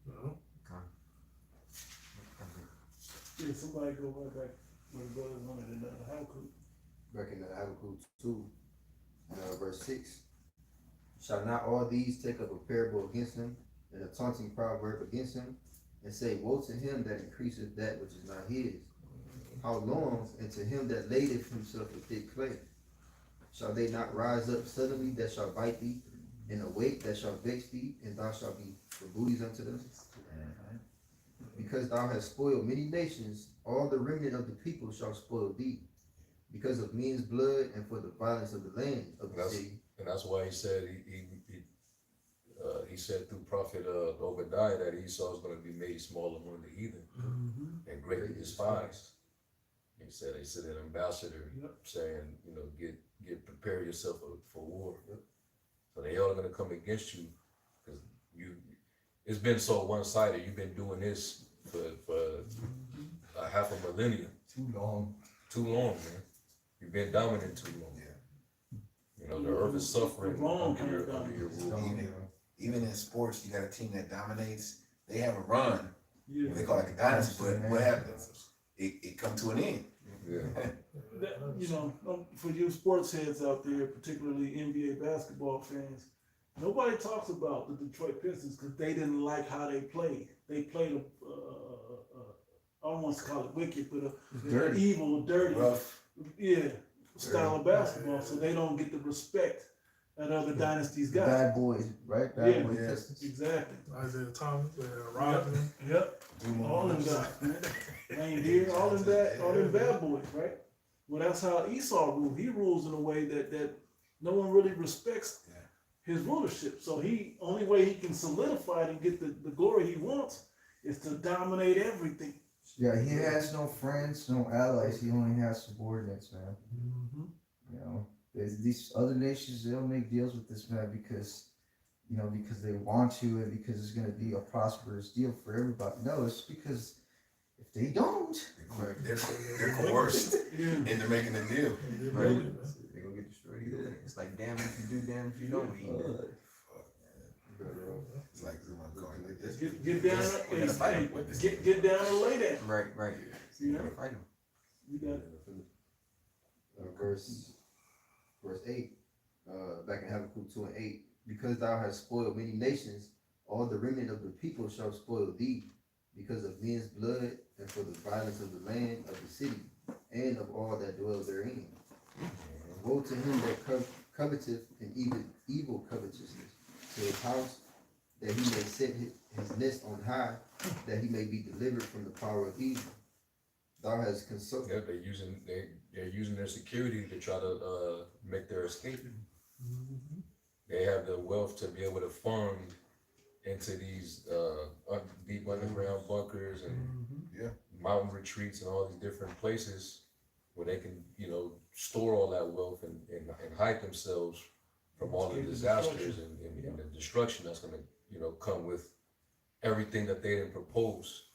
You know? Yeah, somebody go right back where the brothers wanted in Habakkuk. Back in the Habakkuk 2, verse 6. Shall not all these take up a parable against him, and a taunting proverb against him, and say, woe to him that increaseth that which is not his? How long, and to him that ladeth himself with thick clay? Shall they not rise up suddenly that shall bite thee, and awake that shall vex thee, and thou shalt be for booties unto them? Because thou hast spoiled many nations, all the remnant of the people shall spoil thee, because of men's blood and for the violence of the land of the city. And that's why he said he said through prophet Obadiah that Esau is going to be made small among the heathen and greatly despised. He said an ambassador saying, you know, get prepare yourself for war. So they all going to come against you because it's been so one-sided. You've been doing this for a half a millennium. Too long. Too long, man. You've been dominant too long. You know, the earth is suffering under your rule. Even in sports, you got a team that dominates. They have a run. Yeah. They call it like a dynasty, but what happens? It come to an end. Yeah. That, you know, for you sports heads out there, particularly NBA basketball fans, nobody talks about the Detroit Pistons because they didn't like how they played. They played I don't want to call it wicked, but a evil, dirty, Rough. style of basketball. So they don't get the respect that other dynasties got. Bad boys, right? Bad boy Yeah. Pistons. Exactly. Isaiah Thomas, Rodman. Yep. All them guys, man. Wayne Deere, all them bad boys, right? Well, that's how Esau rules. He rules in a way that no one really respects his rulership. So only way he can solidify it and get the glory he wants is to dominate everything. Yeah, he has no friends, no allies. He only has subordinates, man. Mm-hmm. You know, these other nations, they'll make deals with this man because, you know, because they want to and because it's going to be a prosperous deal for everybody. No, it's because if they don't, They're coerced into making a deal. Right. They're gonna get destroyed either way. It's like damn if you do, damn if you don't. It's like going like this. Get down, We gotta fight him. get down and lay down. Right. You know? Gotta fight him. You got verse 8, back in Habakkuk 2 and 8, because thou hast spoiled many nations, all the remnant of the people shall spoil thee, because of men's blood, and for the violence of the land, of the city, and of all that dwell therein. Woe to him that coveteth an evil covetousness to his house, that he may set his nest on high, that he may be delivered from the power of evil. Thou hast consulted. Yeah, they're using their security to try to make their escape. They have the wealth to be able to fund into these deep underground bunkers and mountain retreats and all these different places where they can, you know, store all that wealth and hide themselves from all the disasters and the destruction that's going to, you know, come with everything that they didn't propose.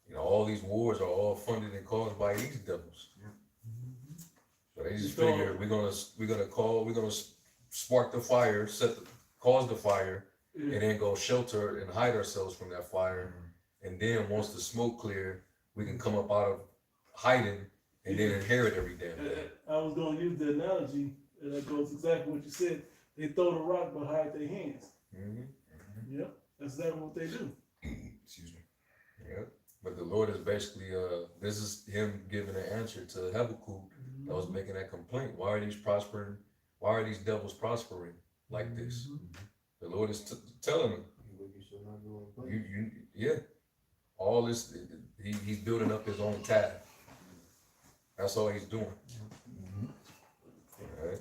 You know, all these wars are all funded and caused by these devils. So they just figure we're gonna spark the fire, cause the fire, and then go shelter and hide ourselves from that fire. And then once the smoke clear, we can come up out of hiding and then inherit every damn thing. I was gonna use the analogy, and that goes exactly what you said. They throw the rock but hide their hands. Yep, that's exactly what they do. Excuse me. Yeah. But the Lord is basically, this is him giving an answer to Habakkuk that was making that complaint. Why are these prospering? Why are these devils prospering like this? The Lord is telling him, all this, he's building up his own tab. That's all he's doing. All right.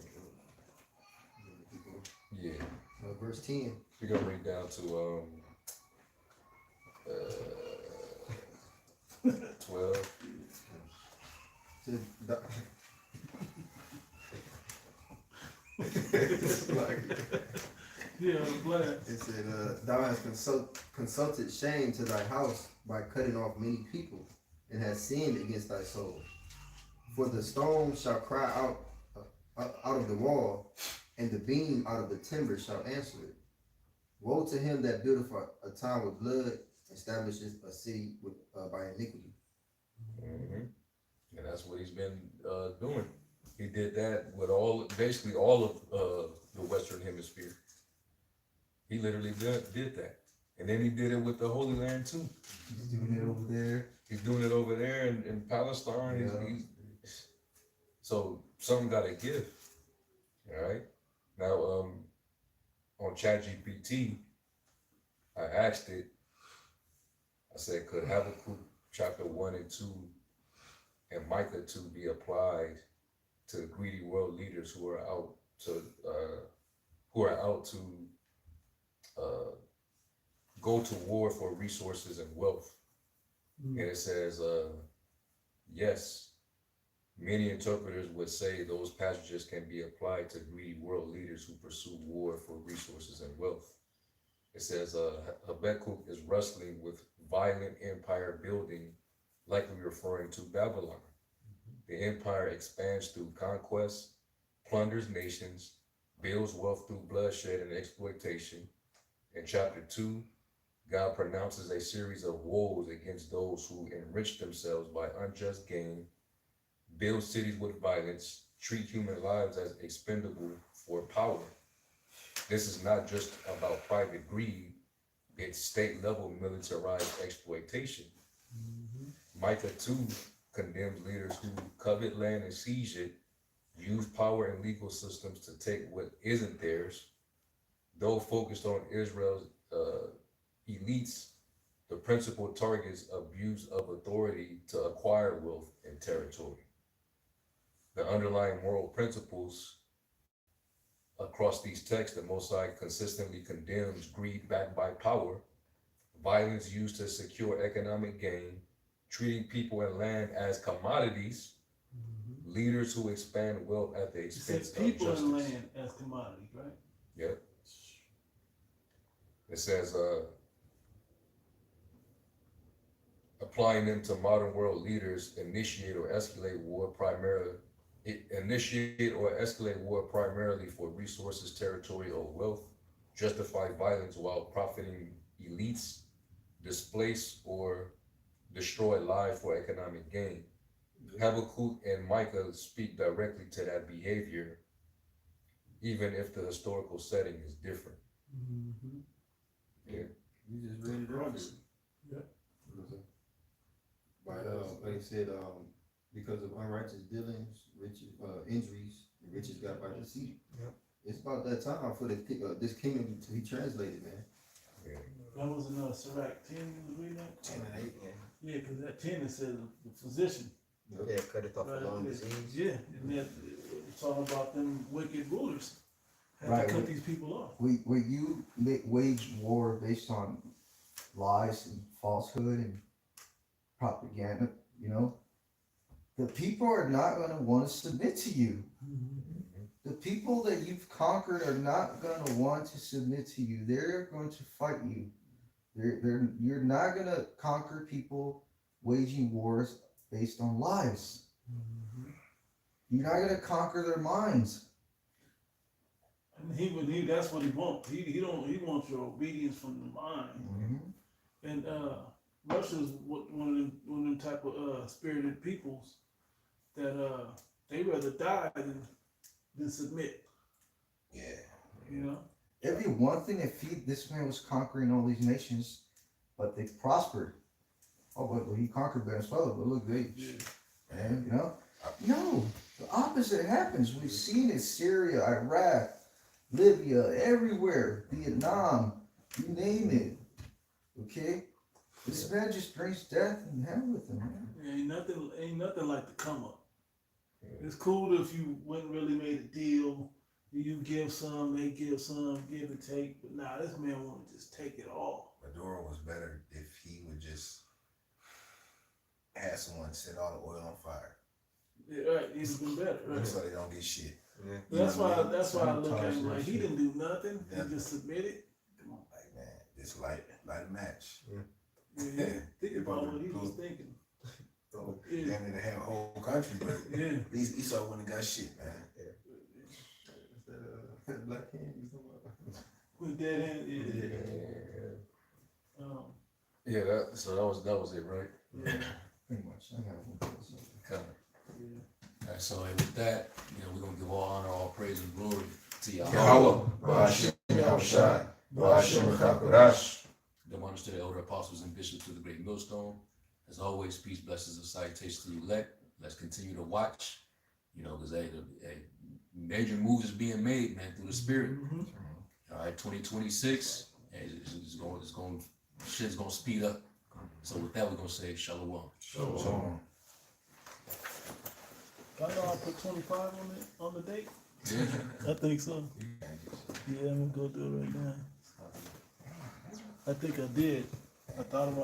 Yeah. Verse 10. We're gonna read down to 12. Yeah, I'm glad. It said, thou hast consulted shame to thy house by cutting off many people, and hast sinned against thy soul. For the stone shall cry out of the wall, and the beam out of the timber shall answer it. Woe to him that buildeth a town with blood, establishes a city by iniquity. And that's what he's been doing. He did that with basically all of the Western Hemisphere. He literally did that. And then he did it with the Holy Land too. He's doing it over there. He's doing it over there in Palestine. Yeah. So something got to give. All right. Now, on ChatGPT, I asked it. I said, could Habakkuk chapter 1 and 2 and Micah 2 be applied to the greedy world leaders who are out to go to war for resources and wealth? And it says, yes. Many interpreters would say those passages can be applied to greedy world leaders who pursue war for resources and wealth. It says Habakkuk is wrestling with violent empire building, likely referring to Babylon. The empire expands through conquest, plunders nations, builds wealth through bloodshed and exploitation. In chapter 2, God pronounces a series of woes against those who enrich themselves by unjust gain, build cities with violence, treat human lives as expendable for power. This is not just about private greed, it's state-level militarized exploitation. Micah 2 condemns leaders who covet land and seize it, use power and legal systems to take what isn't theirs. Though focused on Israel's elites, the principal targets abuse of authority to acquire wealth and territory. The underlying moral principles across these texts, the Most High consistently condemns greed backed by power, violence used to secure economic gain, treating people and land as commodities, leaders who expand wealth at the It said expense of people justice. and land as commodities, right? Yep. It says, applying them to modern world leaders, initiate or escalate war primarily for resources, territory, or wealth, justify violence while profiting elites, displace or destroy lives for economic gain. Habakkuk and Micah speak directly to that behavior, even if the historical setting is different. Mm-hmm. Yeah. You just read it earlier. Yeah. But like I said, because of unrighteous dealings, injuries, the riches got by deceit. Yep. It's about that time for this kingdom to be translated, man. Yeah. That was in Sirach 10, you was reading that? 10 and 8, Yeah, because that 10 it says the physician. yeah, cut it off Right, a long yeah. disease. Yeah, and that it's all about them wicked rulers. Had Right, to cut we- these people off. Where you wage war based on lies and falsehood and propaganda, you know, the people are not going to want to submit to you. The people that you've conquered are not going to want to submit to you. They're going to fight you. You're not going to conquer people waging wars based on lies. You're not going to conquer their minds. And that's what he wants. He wants your obedience from the mind. And Russia's one of them type of spirited peoples that they rather die than submit. Yeah. You know? It'd be one thing if this man was conquering all these nations, but they prospered. Oh, well, he conquered Venezuela, but look, they, man, you know? No, the opposite happens. We've seen it, Syria, Iraq, Libya, everywhere, Vietnam, you name it. Okay? This man just brings death and hell with him, man. Ain't nothing like the come up. It's cool if you went and really made a deal. You give some, they give some, give and take. But nah, this man want to just take it all. Maduro was better if he would just have someone set all the oil on fire. Yeah, right, he'd have been better. Right. So they don't get shit. Yeah. That's why I look at him Sabotage like that he didn't do nothing. Yeah. He just submitted. Like, man, just light a match. Yeah. Think about what he was thinking. So, Yeah. damn near to have a whole country, but Yeah. at least Esau wouldn't have got shit, man. Black King, you talking about? With that in, Yeah, that was it, right? yeah. Pretty much. I got one. Kind of. Alright, so with that, we're gonna give all honor, all praise and glory to Yahweh. Demonish to the elder apostles and bishops of the great millstone. As always, peace, blessings, and salutations to the elect. Let's continue to watch, because the major moves is being made, man, through the spirit. All right, 2026, shit's gonna speed up. So with that, we're gonna say shalom. So, I know I put 25 on the date. I think so. Yeah, I'm gonna go do it right now. I think I did. I thought about it.